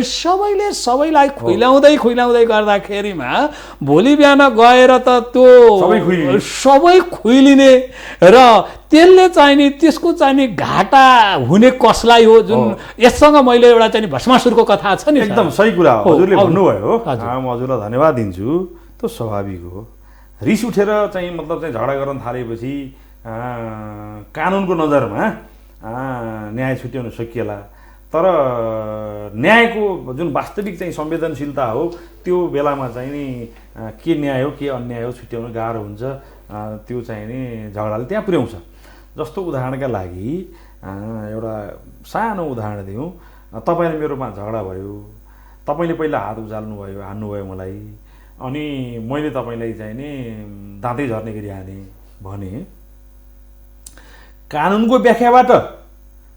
सबैले सबैलाई खुइल्याउँदै गर्दाखेरिमा भोलि बिहान गएर त त्यो सबै खुइलिने र त्यसले चाहिने त्यसको चाहिने घाटा हुने कसलाई हो, जुन यससँग मैले एउटा चाहिँ भस्मासुरको कथा छ नि। एकदम सही कुरा हो, हजुरले भन्नुभयो। म हजुरलाई धन्यवाद दिन्छु। त्यो स्वाभाविक हो, रिस उठेर चाहिँ मतलब चाहिँ झगडा गर्न थालेपछि कानुनको नजरमा न्याय छुट्याउन सकिएला, तर न्यायको जुन वास्तविक चाहिँ संवेदनशीलता हो त्यो बेलामा चाहिँ नि के न्याय हो के अन्याय हो छुट्याउन गाह्रो हुन्छ। त्यो चाहिँ नि झगडाले त्यहाँ पुर्याउँछ। जस्तो उदाहरणका लागि एउटा सानो उदाहरण दिउँ। तपाईँले मेरोमा झगडा भयो, तपाईँले पहिला हात उचाल्नुभयो, हान्नुभयो मलाई, अनि मैले तपाईँलाई चाहिँ नि दाँतै झर्ने गरी हाने भने कानुनको व्याख्याबाट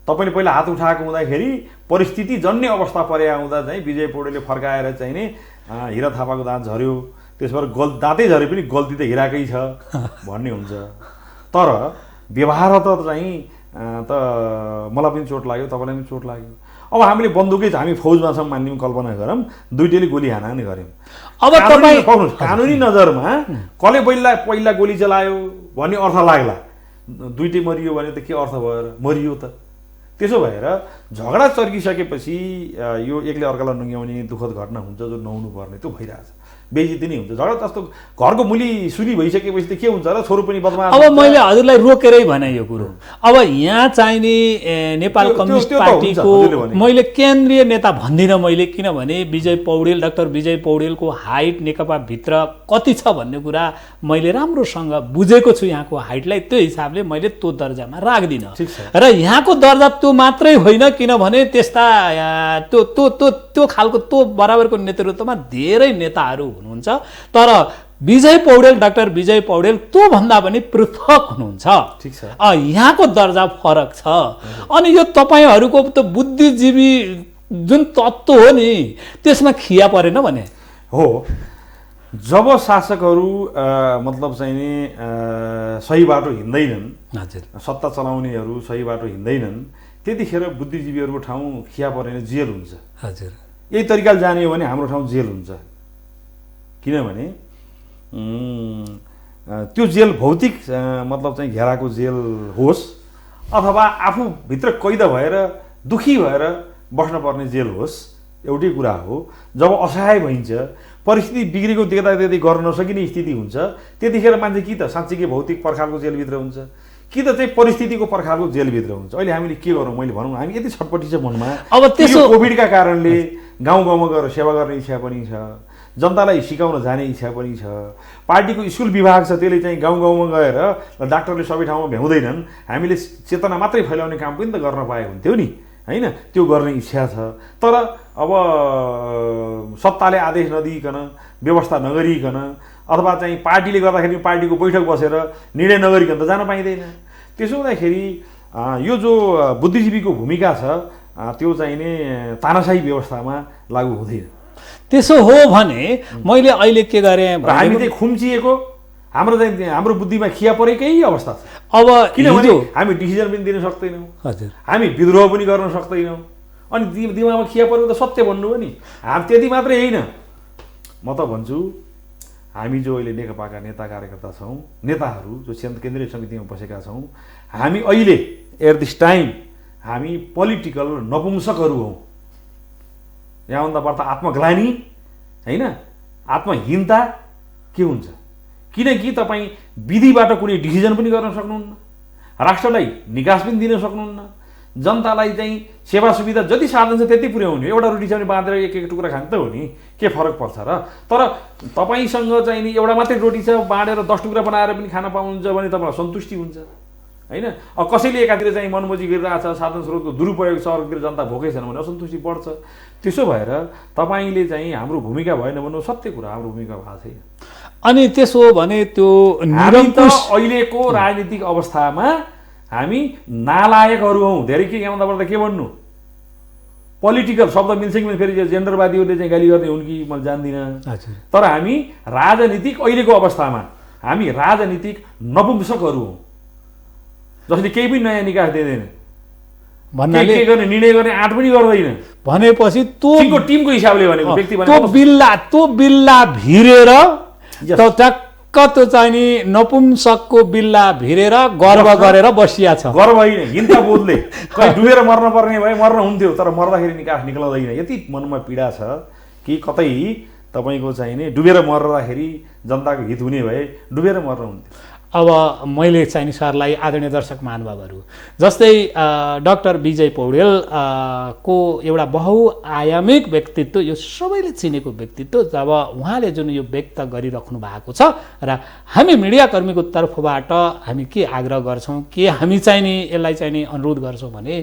तपाईँले पहिला हात उठाएको हुँदाखेरि परिस्थिति जन्य अवस्था परे आउँदा चाहिँ विजय पौडेलले फर्काएर चाहिँ नि हिरा थापाको दाँत झर्यो, त्यसबाट दाँतै झरे पनि गल्ती त हिराकै छ भन्ने हुन्छ। तर व्यवहार त चाहिँ त मलाई पनि चोट लाग्यो, तपाईँलाई पनि चोट लाग्यो। अब हामीले बन्दुकै हामी फौजमा छौँ मान्ने कल्पना गरौँ, दुईटैले गोली हानाहानी गऱ्यौँ। अब तपाईँ कानुनी नजरमा कसले पहिला गोली चलायो भन्ने अर्थ लाग्ला, दुईटै मरियो भने त के अर्थ भयो र, मरियो त। त्यसो भएर झगडा चर्किसकेपछि यो एकले अर्कालाई नुङ्ग्याउने दुःखद घटना हुन्छ जो नहुनु पर्ने त्यो भइरहेछ, बेइज्जती नै हुन्छ। झगडा जस्तो घरको मुली सुली भइसकेपछि त के हुन्छ र, छोरो पनि बदमास। अब मैले हजुरलाई रोकेरै भने यो कुरो, अब यहाँ चाहिने नेपाल कम्युनिस्ट पार्टीको मैले केन्द्रीय नेता भन्दिनँ मैले, किनभने डाक्टर विजय पौडेलको हाइट नेकपाभित्र कति छ भन्ने कुरा मैले राम्रोसँग बुझेको छु। यहाँको हाइटलाई त्यो हिसाबले मैले त्यो दर्जामा राख्दिनँ र यहाँको दर्जा त्यो मात्रै होइन, किनभने त्यस्ता त्यो खालको त्यो बराबरको नेतृत्वमा धेरै नेताहरू हुनुहुन्छ। तर डाक्टर विजय पौडेल त्यो भन्दा पनि पृथक हुनुहुन्छ। ठीक छ, यहाँको दर्जा फरक छ। अनि यो तपाईहरूको त बुद्धिजीवी जुन तत्त्व हो नि त्यसमा खिया परेन भने हो। जब शासकहरू मतलब चाहिँ नि सही बाटो हिँड्दैनन्, हजुर, सत्ता चलाउनेहरू सही बाटो हिँड्दैनन्, त्यतिखेर बुद्धिजीवीहरूको ठाउँ खिया परेन, जेल हुन्छ। हजुर, यही तरिकाले जाने हो भने हाम्रो ठाउँ जेल हुन्छ। किनभने त्यो जेल भौतिक मतलब चाहिँ घेराको जेल होस् अथवा आफूभित्र कैद भएर दुखी भएर बस्नुपर्ने जेल होस्, एउटै कुरा हो। जब असहाय भइन्छ, परिस्थिति बिग्रेको देख्दा गर्न नसकिने स्थिति हुन्छ, त्यतिखेर मान्छे कि त साँच्चीकै भौतिक पर्खालको जेलभित्र हुन्छ कि त चाहिँ परिस्थितिको पर्खालको जेलभित्र हुन्छ। अहिले हामीले के गरौँ, मैले भनौँ हामी यति छटपटी छ मनमा। अब त्यसो कोभिडका कारणले गाउँ गाउँमा गएर सेवा गर्ने इच्छा पनि छ, जनतालाई सिकाउन जाने इच्छा पनि छ। पार्टीको स्कुल विभाग छ, त्यसले चाहिँ गाउँ गाउँमा गएर डाक्टरले सबै ठाउँमा भ्याउँदैनन्, हामीले चेतना मात्रै फैलाउने काम पनि त गर्न पाए हुन्थ्यो नि, होइन? त्यो गर्ने इच्छा छ। तर अब सत्ताले आदेश नदिइकन, व्यवस्था नगरिकन, अथवा चाहिँ पार्टीले गर्दाखेरि पार्टीको बैठक बसेर निर्णय नगरिकन त जान पाइँदैन। त्यसो हुँदाखेरि यो जो बुद्धिजीवीको भूमिका छ त्यो चाहिँ नि तानाशाही व्यवस्थामा लागू हुँदैन। त्यसो हो भने मैले अहिले के गरेँ, हामी चाहिँ खुम्चिएको, हाम्रो बुद्धिमा खिया परेकै अवस्था छ। अब किनभने हामी डिसिजन पनि दिन सक्दैनौँ, हजुर, हामी विद्रोह पनि गर्न सक्दैनौँ। अनि दिमागमा खिया परेको त सत्य भन्नु हो नि। त्यति मात्रै होइन, म त भन्छु हामी जो अहिले नेकपाका नेता कार्यकर्ता छौँ, नेताहरू जो केन्द्रीय समितिमा बसेका छौँ, हामी अहिले एट दिस टाइम हामी पोलिटिकल नपुंसकहरू हौँ। यहाँभन्दा बढ्ता आत्मग्लानी होइन, आत्महीनता के हुन्छ? किनकि तपाईँ विधिबाट कुनै डिसिजन पनि गर्न सक्नुहुन्न, राष्ट्रलाई निकास पनि दिन सक्नुहुन्न, जनतालाई चाहिँ सेवा सुविधा जति साधन छ त्यति पुर्याउने। एउटा रोटी छ भने बाँधेर एक एक टुक्रा खान्छ त हो नि, के फरक पर्छ र? तर तपाईँसँग चाहिँ नि एउटा मात्रै रोटी छ, बाँडेर 10 टुक्रा बनाएर पनि खान पाउनुहुन्छ भने तपाईँलाई सन्तुष्टि हुन्छ हैन। अब कसैले एकातिर चाहिँ मनमोजी गरिरहेछ, साधन स्रोतको दुरुपयोग छ, अर्कोतिर जनता भोकै छैन भने असन्तुष्टि बढ्छ। त्यसो भएर तपाईँले चाहिँ हाम्रो भूमिका भएन भन्नु सत्य कुरा, हाम्रो भूमिका भएको छैन। अनि त्यसो भने त्यो निरङ्कुश अहिलेको राजनीतिक अवस्थामा हामी नालायकहरू हौँ। धेरै के यहाँ पर्दा के भन्नु, पोलिटिकल शब्द मिल्छ कि फेरि जेन्डरवादीहरूले चाहिँ गाली गर्ने हुन् कि म जान्दिनँ। तर हामी राजनीतिक अहिलेको अवस्थामा हामी राजनीतिक नपुंसकहरू हौँ, जसले केही पनि नयाँ निकास दिँदैन, भन्नाले के गर्ने निर्णय गर्ने आँट पनि गर्दैन भनेपछि त्यो टिमको हिसाबले भनेको व्यक्ति त्यो बिल्ला भिरेर टक्क त्यो चाहिँ नि नपुंसकको बिल्ला भिरेर गर्व गरेर बसिया छ। गर्व होइन, हिंसा बोधले कहीँ डुबेर मर्न पर्ने भए मर्न हुन्थ्यो, तर मर्दाखेरि निकास निक्लदैन। यति मनमा पीडा छ कि कतै तपाईँको चाहिँ नि डुबेर मर्दाखेरि जनताको हित हुने भए डुबेर मर्न हुन्थ्यो। अब मैले चाहिँ सरलाई आदरणीय दर्शक महानुभावहरू जस्तै डाक्टर विजय पौडेल को एउटा बहुआयामिक व्यक्तित्व, यो सबैले चिनेको व्यक्तित्व, जब उहाँले जुन यो व्यक्त गरिराख्नु भएको छ र हामी मिडियाकर्मीको तर्फबाट हामी के आग्रह गर्छौँ, के हामी चाहिँ नि यसलाई चाहिँ नि अनुरोध गर्छौँ भने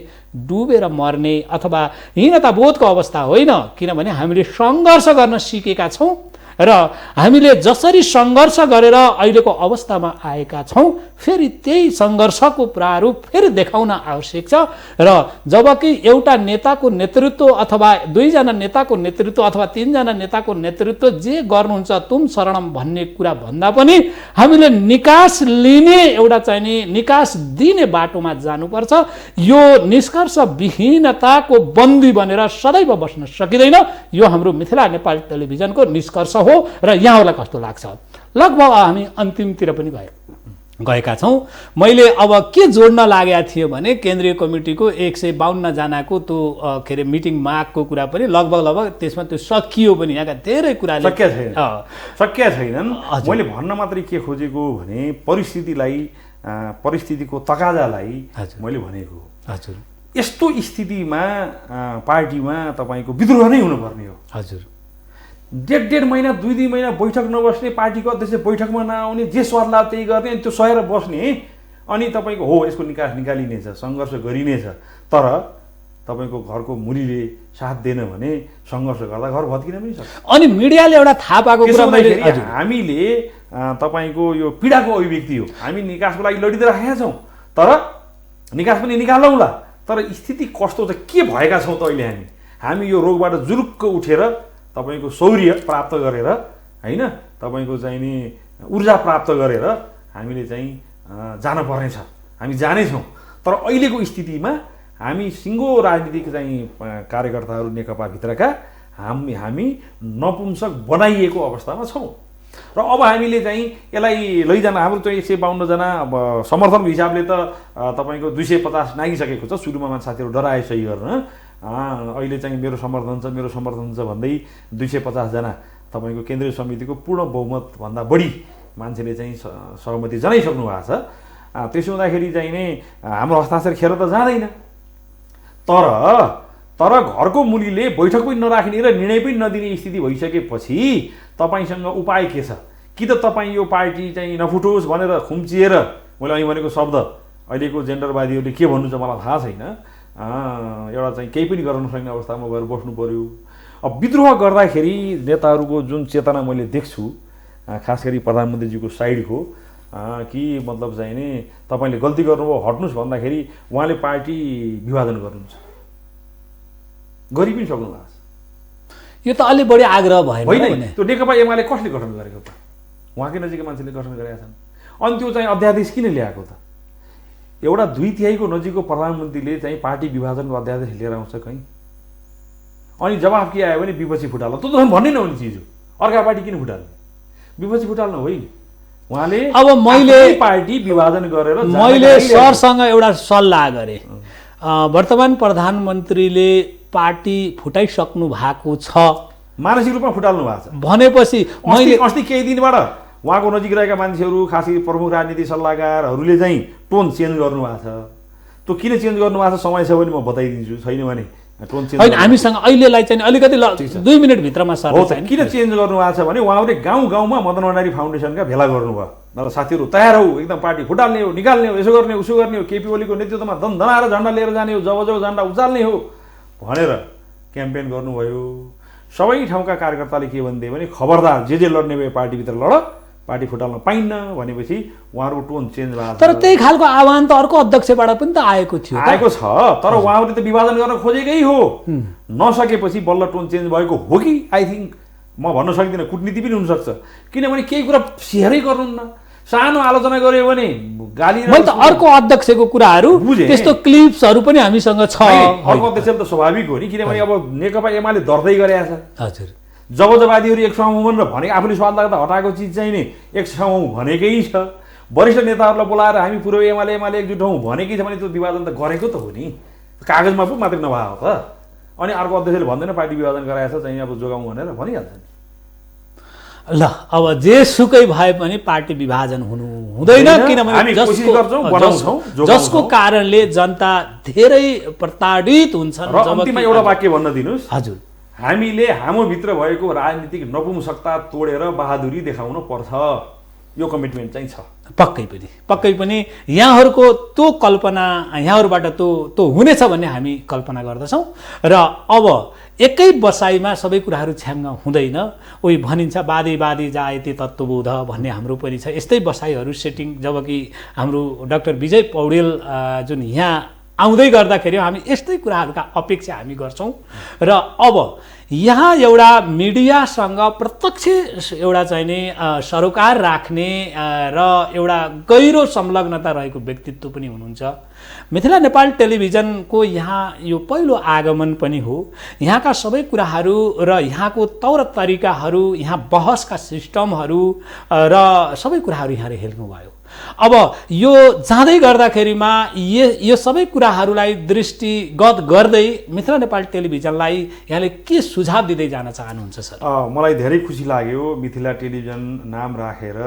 डुबेर मर्ने अथवा हीनताबोधको अवस्था होइन, किनभने हामीले सङ्घर्ष गर्न सिकेका छौँ र हामीले जसरी सङ्घर्ष गरेर अहिलेको अवस्थामा आएका छौँ फेरि त्यही सङ्घर्षको प्रारूप फेरि देखाउन आवश्यक छ। र जबकि एउटा नेताको नेतृत्व अथवा 2 जना नेताको नेतृत्व अथवा 3 जना नेताको नेतृत्व जे गर्नुहुन्छ तुम शरणम भन्ने कुरा भन्दा पनि हामीले निकास लिने एउटा चाहिँ नि निकास दिने बाटोमा जानुपर्छ। यो निष्कर्ष विहीनताको बन्दी बनेर सदैव बस्न सकिँदैन। यो हाम्रो मिथिला नेपाल टेलिभिजनको निष्कर्ष हो र यहाँहरूलाई कस्तो लाग्छ? लगभग हामी अन्तिमतिर पनि गएका छौँ। मैले अब के जोड्न लागेको थियो भने केन्द्रीय कमिटीको 152 जनाको त्यो के अरे मिटिङ मागको कुरा पनि लगभग त्यसमा त्यो सकियो पनि। यहाँका धेरै कुराले सकिया छैनन्। मैले भन्न मात्रै के खोजेको भने परिस्थितिको तकाजालाई मैले भनेको। हजुर, यस्तो स्थितिमा पार्टीमा तपाईँको विद्रोह नै हुनुपर्ने हो। हजुर, 1.5 महिना 2 महिना बैठक नबस्ने, पार्टीको अध्यक्ष बैठकमा नआउने, जे स्वादला त्यही गर्ने, अनि त्यो सहेर बस्ने, अनि तपाईँको हो यसको निकास निकालिनेछ, सङ्घर्ष गरिनेछ। तर तपाईँको घरको मुलीले साथ दिएन भने सङ्घर्ष गर्दा घर भत्किन पनि सक्छ। अनि मिडियाले एउटा थाहा पाएको कुरा हामीले तपाईँको यो पीडाको अभिव्यक्ति हो। हामी निकासको लागि लडिदिइराखेका छौँ, तर निकास पनि निकालौँला। तर स्थिति कस्तो छ, के भएका छौँ त अहिले हामी यो रोगबाट जुरुक्क उठेर तपाईँको शौर्य प्राप्त गरेर होइन, तपाईँको चाहिँ नि ऊर्जा प्राप्त गरेर हामीले चाहिँ जानुपर्नेछ। हामी जानेछौँ। तर अहिलेको स्थितिमा हामी सिङ्गो राजनीतिक चाहिँ कार्यकर्ताहरू नेकपाभित्रका हामी नपुंसक बनाइएको अवस्थामा छौँ। र अब हामीले चाहिँ यसलाई लैजान, हाम्रो चाहिँ 152 जना अब समर्थनको हिसाबले त तपाईँको 250 नागिसकेको छ। सुरुमा मान्छे साथीहरू डराए सही गर्न, अहिले चाहिँ मेरो समर्थन छ भन्दै 250 जना तपाईँको केन्द्रीय समितिको पूर्ण बहुमतभन्दा बढी मान्छेले चाहिँ सहमति जनाइसक्नु भएको छ। त्यसो हुँदाखेरि चाहिँ नै हाम्रो हस्ताक्षर खेर त जाँदैन। तर घरको मुलीले बैठक पनि नराख्ने र निर्णय पनि नदिने स्थिति भइसकेपछि तपाईँसँग उपाय के छ? कि त तपाईँ यो पार्टी चाहिँ नफुटोस् भनेर खुम्चिएर, मैले अहिले भनेको शब्द अहिलेको जेन्डरवादीहरूले के भन्नु छ मलाई थाहा छैन, एउटा चाहिँ केही पनि गर्न नसक्ने अवस्थामा गएर बस्नु पर्यो। अब विद्रोह गर्दाखेरि नेताहरूको जुन चेतना मैले देख्छु, खास गरी प्रधानमन्त्रीजीको साइडको, कि मतलब चाहिँ नि तपाईँले गल्ती गर्नुभयो हट्नुहोस् भन्दाखेरि उहाँले पार्टी विभाजन गर्नुहुन्छ, गरि पनि सक्नु भएको छ। यो त अलि बढी आग्रह भयो होइन? त्यो नेकपा एमाले कसले गठन गरेको त? उहाँकै नजिकै मान्छेले गठन गरेका छन्। अनि त्यो चाहिँ अध्यादेश किन ल्याएको त? एउटा 2/3 नजिकको प्रधानमन्त्रीले चाहिँ पार्टी विभाजनको अध्यादेश लिएर आउँछ कहीँ? अनि जवाफ के आयो भने विपक्षी फुटाल्नु। त्यो त भन्नै नहुने चिज हो। अर्का पार्टी किन फुटाल्नु? विपक्षी फुटाल्नु होइन। उहाँले अब मैले पार्टी विभाजन गरेर मैले सरसँग एउटा सल्लाह गरेँ। वर्तमान प्रधानमन्त्रीले पार्टी फुटाइसक्नु भएको छ, मानसिक रूपमा फुटाल्नु भएको छ भनेपछि मैले अस्ति केही दिनबाट उहाँको नजिक रहेका मान्छेहरू खासै प्रमुख राजनीतिक सल्लाहकारहरूले चाहिँ टोन चेन्ज गर्नुभएको छ। त्यो किन चेन्ज गर्नुभएको छ समय छ भने म बताइदिन्छु, छैन भने टोन चेन्ज होइन हामीसँग अहिलेलाई चाहिँ अलिकति 2 मिनेटभित्रमा सर हो। किन चेन्ज गर्नुभएको छ भने उहाँहरूले गाउँ गाउँमा मदन भण्डारी फाउन्डेसनका भेला गर्नुभयो। नत्र साथीहरू तयार हौ, एकदम पार्टी फुटाल्ने हो, निकाल्ने हो, यसो गर्ने उसो गर्ने हो, केपी ओलीको नेतृत्वमा दनदनाएर झन्डा लिएर जाने हो, जब जब झन्डा उचाल्ने हो भनेर क्याम्पेन गर्नुभयो। सबै ठाउँका कार्यकर्ताले के भन्थे भने खबरदार जे लड्ने भए पार्टीभित्र लड, पार्टी फुटाल्न पाइन्न भनेपछि उहाँहरूको टोन चेन्ज भएको छ। तर त्यही खालको आह्वान त अर्को अध्यक्षबाट पनि त आएको थियो, आएको छ। तर उहाँहरूले त विभाजन गर्न खोजेकै हो, नसकेपछि बल्ल टोन चेन्ज भएको हो कि आई थिङ्क म भन्न सक्दिनँ। कूटनीति पनि हुनसक्छ, किनभने केही कुरा सेयरै गर्नुहुन्न। सानो आलोचना गर्यो भने गाली। मैले त अर्को अध्यक्षको कुराहरू त्यस्तो क्लिप्सहरू पनि हामीसँग छ। अर्को अध्यक्ष त स्वाभाविक हो नि, किनभने अब नेकपा एमाले दर्दै गरेको छ। हजुर, जबरजबादीहरू 100 भनेर भनेको आफूले स्वाद लाग्दा हटाएको चिज चाहिँ नि 100 भनेकै छ। वरिष्ठ नेताहरूलाई बोलाएर हामी पूर्व एमाले एकजुट हौँ भनेकै छ भने त्यो विभाजन त गरेको त हो नि, कागजमा पो मात्रै नभएको त। अनि अर्को अध्यक्षले भन्दैन पार्टी विभाजन गराएछ चाहिँ अब जोगाउँ भनेर भनिहाल्छ नि। ल अब जेसुकै भए पनि पार्टी विभाजन हुनु हुँदैन, किनभने जसको कारणले जनता धेरै प्रताडित हुन्छन्। र अन्तिममा एउटा वाक्य भन्न दिनुहोस्। हजुर, हामीले हाम्रो भित्र भएको राजनीतिक नपुंसकता तोडेर बहादुरी देखाउनु पर्छ, यो कमिटमेन्ट चाहिँ छ। पक्कै पनि यहाँहरूको त्यो कल्पना, यहाँहरूबाट त्यो हुनेछ भन्ने हामी कल्पना गर्दछौँ। र अब एकै बसाइमा सबै कुराहरू छ्याङ्ग हुँदैन। उही भनिन्छ वादी जायते तत्त्वबोध भन्ने हाम्रो पनि छ। यस्तै बसाइहरू सेटिङ जबकि हाम्रो डाक्टर विजय पौडेल जुन यहाँ आउँदै गर्दाखेरि हामी यस्तै कुराहरूका अपेक्षा हामी गर्छौँ। र अब यहाँ एउटा मिडियासँग प्रत्यक्ष एउटा चाहिँ नि सरोकार राख्ने र एउटा गहिरो संलग्नता रहेको व्यक्तित्व पनि हुनुहुन्छ। मिथिला नेपाल टेलिभिजनको यहाँ यो पहिलो आगमन पनि हो। यहाँका सबै कुराहरू र यहाँको तौर तरिकाहरू, यहाँ बहसका सिस्टमहरू र सबै कुराहरू यहाँले हेर्नुभयो। अब यो जाँदै गर्दाखेरिमा यो सबै कुराहरूलाई दृष्टिगत गर्दै मिथिला नेपाल टेलिभिजनलाई यहाँले के सुझाव दिँदै जान चाहनुहुन्छ सर? मलाई धेरै खुसी लाग्यो मिथिला टेलिभिजन नाम राखेर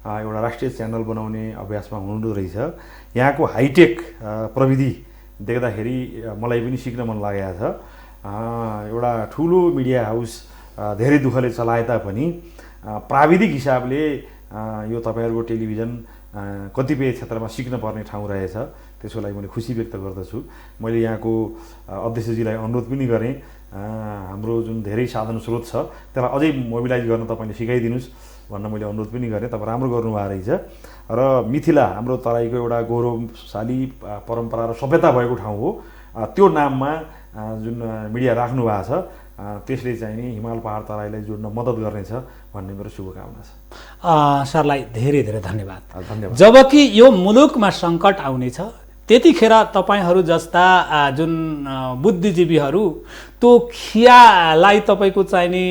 एउटा राष्ट्रिय च्यानल बनाउने अभ्यासमा हुनुहुँदो रहेछ। यहाँको हाइटेक प्रविधि देख्दाखेरि मलाई पनि सिक्न मन लागेको छ। एउटा ठुलो मिडिया हाउस धेरै दुःखले चलाए तापनि प्राविधिक हिसाबले यो तपाईँहरूको टेलिभिजन कतिपय क्षेत्रमा सिक्न पर्ने ठाउँ रहेछ। त्यसको लागि मैले खुसी व्यक्त गर्दछु। मैले यहाँको अध्यक्षजीलाई अनुरोध पनि गरेँ, हाम्रो जुन धेरै साधन स्रोत छ त्यसलाई अझै मोबिलाइज गर्न तपाईँले सिकाइदिनुहोस् भन्न मैले अनुरोध पनि गरेँ। तपाईँ राम्रो गर्नुभएको रहेछ। र मिथिला हाम्रो तराईको एउटा गौरवशाली परम्परा र सभ्यता भएको ठाउँ हो। त्यो नाममा जुन मिडिया राख्नु भएको छ त्यसले चाहिँ नि हिमाल पहाड तराईलाई जोड्न मद्दत गर्नेछ भन्ने मेरो शुभकामना छ। सरलाई धेरै धेरै धन्यवाद। जबकि यो मुलुकमा सङ्कट आउनेछ त्यतिखेर तपाईँहरू जस्ता जुन बुद्धिजीवीहरू त्यो खियालाई तपाईँको चाहिँ नि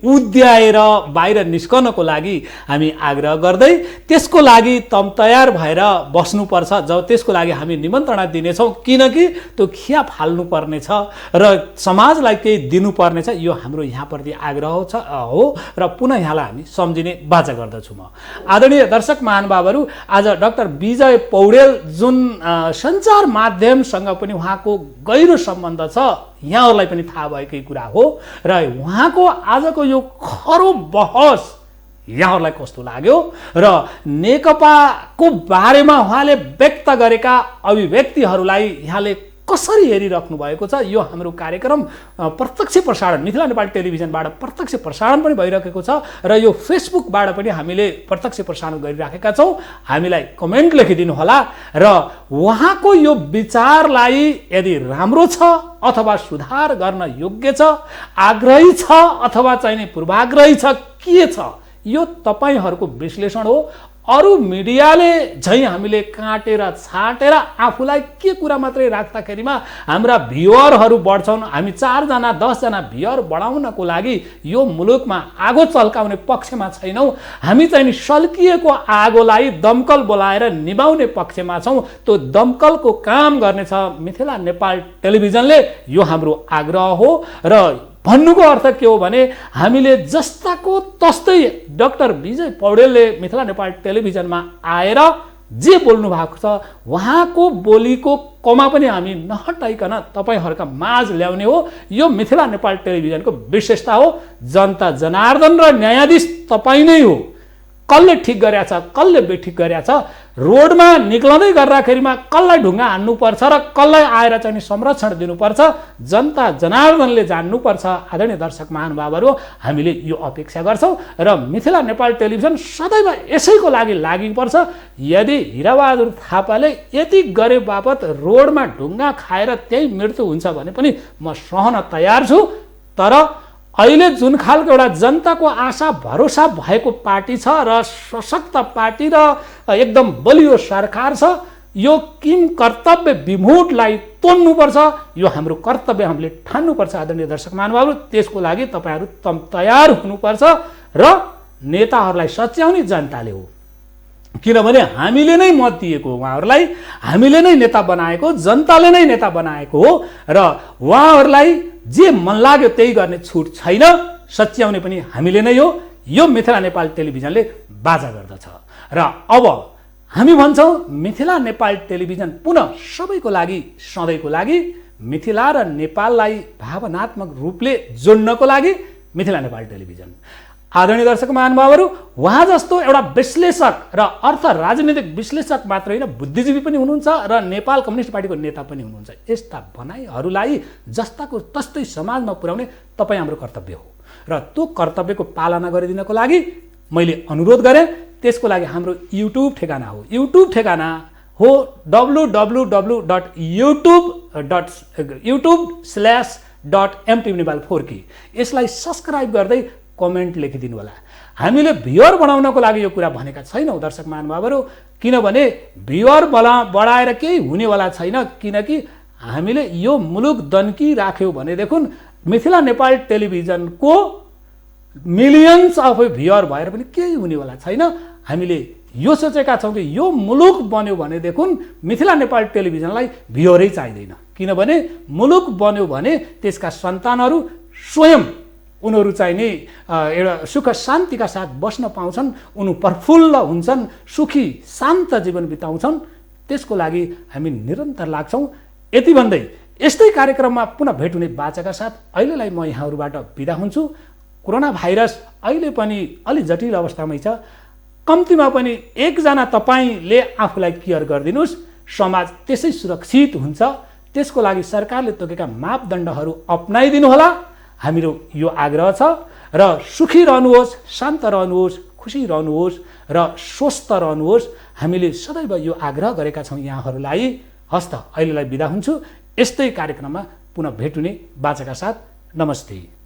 उद्याएर बाहिर निस्कनको लागि हामी आग्रह गर्दै त्यसको लागि तयार भएर बस्नुपर्छ। जब त्यसको लागि हामी निमन्त्रणा दिनेछौँ, किनकि त्यो खिया फाल्नु पर्नेछ र समाजलाई केही दिनुपर्नेछ। यो हाम्रो यहाँप्रति आग्रह हो र पुनः यहाँलाई हामी सम्झिने बाचा गर्दछु। म आदरणीय दर्शक महानुभावहरू, आज डाक्टर विजय पौडेल जुन सञ्चार माध्यमसँग पनि उहाँको गहिरो सम्बन्ध छ, यहाँहरूलाई पनि थाहा भएकै कुरा हो। र उहाँको आजको यो खरो बहस यहाँहरूलाई कस्तो लाग्यो र नेकपाको बारेमा उहाँले व्यक्त गरेका अभिव्यक्तिहरूलाई यहाँले कसरी हेरिराख्नु भएको छ? यो हाम्रो कार्यक्रम प्रत्यक्ष प्रसारण मिथिला नेपाल टेलिभिजनबाट प्रत्यक्ष प्रसारण पनि भइरहेको छ र यो फेसबुकबाट पनि हामीले प्रत्यक्ष प्रसारण गरिराखेका छौँ। हामीलाई कमेन्ट लेखिदिनु होला र उहाँको यो विचारलाई यदि राम्रो छ अथवा सुधार गर्न योग्य छ, आग्रही छ अथवा चाहिँ पूर्वाग्रही छ, के छ, यो तपाईँहरूको विश्लेषण हो। अरू मिडियाले झैँ हामीले काटेर छाटेर आफूलाई के कुरा मात्रै राख्दाखेरिमा हाम्रा भ्युअरहरू बढ्छन्। हामी 4 जना 10 जना भ्युअर बढाउनको लागि यो मुलुकमा आगो चल्काउने पक्षमा छैनौँ। हामी चाहिँ नि सल्किएको आगोलाई दमकल बोलाएर निभाउने पक्षमा छौँ। त्यो दमकलको काम गर्नेछ मिथिला नेपाल टेलिभिजनले, यो हाम्रो आग्रह हो। र भन्नुको अर्थ के हो भने हामीले जस्ताको तस्तै डाक्टर विजय पौडेलले मिथिला नेपाल टेलिभिजनमा आएर जे बोल्नु भएको छ उहाँको बोलीको कमा पनि हामी नहटाइकन तपाईहरुका माझ ल्याउने हो। यो मिथिला नेपाल टेलिभिजनको विशेषता हो। जनता जनार्दन र न्यायाधीश तपाई नै हो। कसले ठिक गरेछ कसले बेठिक गरेछ रोडमा निक्लँदै गर्दाखेरिमा कसलाई ढुङ्गा हान्नुपर्छ र कसलाई आएर चाहिँ संरक्षण दिनुपर्छ जनता जनार्दनले जान्नुपर्छ। आदरणीय दर्शक महानुभावहरू हामीले यो अपेक्षा गर्छौं र मिथिला नेपाल टेलिभिजन सदैव यसैको लागि लाग्नुपर्छ। यदि हिराबहादुर थापाले यति गरे बापत रोडमा ढुङ्गा खाएर त्यही मृत्यु हुन्छ भने पनि म सहन तयार छु। तर अहिले जुन खालको एउटा जनताको आशा भरोसा भएको पार्टी छ र सशक्त पार्टी र एकदम बलियो सरकार छ, यो किम कर्तव्य विमूढलाई तोड्नुपर्छ। यो हाम्रो कर्तव्य हामीले ठान्नुपर्छ। आदरणीय दर्शक महानुभावहरू त्यसको लागि तपाईहरु तयार हुनुपर्छ र नेताहरूलाई सच्याउने जनताले हो। किनभने हामीले नै मत दिएको उहाँहरूलाई, हामीले नै नेता बनाएको, जनताले नै नेता बनाएको हो र उहाँहरूलाई जे मन लाग्यो त्यही गर्ने छुट छैन। सच्याउने पनि हामीले नै हो। यो मिथिला नेपाल टेलिभिजनले बाजा गर्दछ र अब हामी भन्छौं मिथिला नेपाल टेलिभिजन पुनः सबैको लागि सधैँको लागि मिथिला र नेपाललाई भावनात्मक रूपले जोड्नको लागि मिथिला नेपाल टेलिभिजन। आदरणीय दर्शक महानुभावहरू उहाँ जस्तो एउटा विश्लेषक र अर्थ राजनीतिक विश्लेषक मात्र होइन बुद्धिजीवी पनि हुनुहुन्छ र नेपाल कम्युनिस्ट पार्टीको नेता पनि हुनुहुन्छ। यस्ता भनाइहरूलाई जस्ताको तस्तै समाजमा पुर्याउने तपाई हाम्रो कर्तव्य हो र त्यो कर्तव्यको पालना गरिदिनको लागि मैले अनुरोध गरेँ। त्यसको लागि हाम्रो युट्युब ठेगाना हो। युट्युब ठेगाना हो www.youtube.mtvnepal4k। यसलाई सब्स्क्राइब गर्दै कमेन्ट लेखिदिनु होला। हामीले भ्युअर बढाउनको लागि यो कुरा भनेका छैनौं दर्शक महानुभावहरू, किनभने भ्युअर बढाएर केही हुनेवाला छैन। किनकि हामीले यो मुलुक दन्की राख्यो भनेदेखि मिथिला नेपाल टेलिभिजनको मिलियन्स अफ भ्युअर भएर पनि केही हुनेवाला छैन। हामीले यो सोचेका छौं कि यो मुलुक बन्यो भनेदेखि मिथिला नेपाल टेलिभिजनलाई भ्युअरै चाहिँदैन। किनभने मुलुक बन्यो भने त्यसका सन्तानहरू स्वयं उनीहरू चाहिँ नि एउटा सुख शान्तिका साथ बस्न पाउँछन्, उनी प्रफुल्ल हुन्छन्, सुखी शान्त जीवन बिताउँछन्। त्यसको लागि हामी निरन्तर लाग्छौं। यति भन्दै यस्तै कार्यक्रममा पुनः भेट हुने बाचाका साथ अहिलेलाई म यहाँहरूबाट बिदा हुन्छु। कोरोना भाइरस अहिले पनि अलि जटिल अवस्थामै छ। कम्तीमा पनि एकजना तपाईले आफूलाई केयर गरिदिनुस्, समाज त्यसै सुरक्षित हुन्छ। त्यसको लागि सरकारले तोकेका मापदण्डहरू अपनाइदिनु होला। हाम्रो यो आग्रह छ र सुखी रहनुहोस्, शान्त रहनुहोस्, खुसी रहनुहोस् र स्वस्थ रहनुहोस्। हामीले सदैव यो आग्रह गरेका छौं यहाँहरूलाई। हस्त अहिलेलाई बिदा हुन्छु। यस्तै कार्यक्रममा पुनः भेट हुने बाचाका साथ नमस्ते।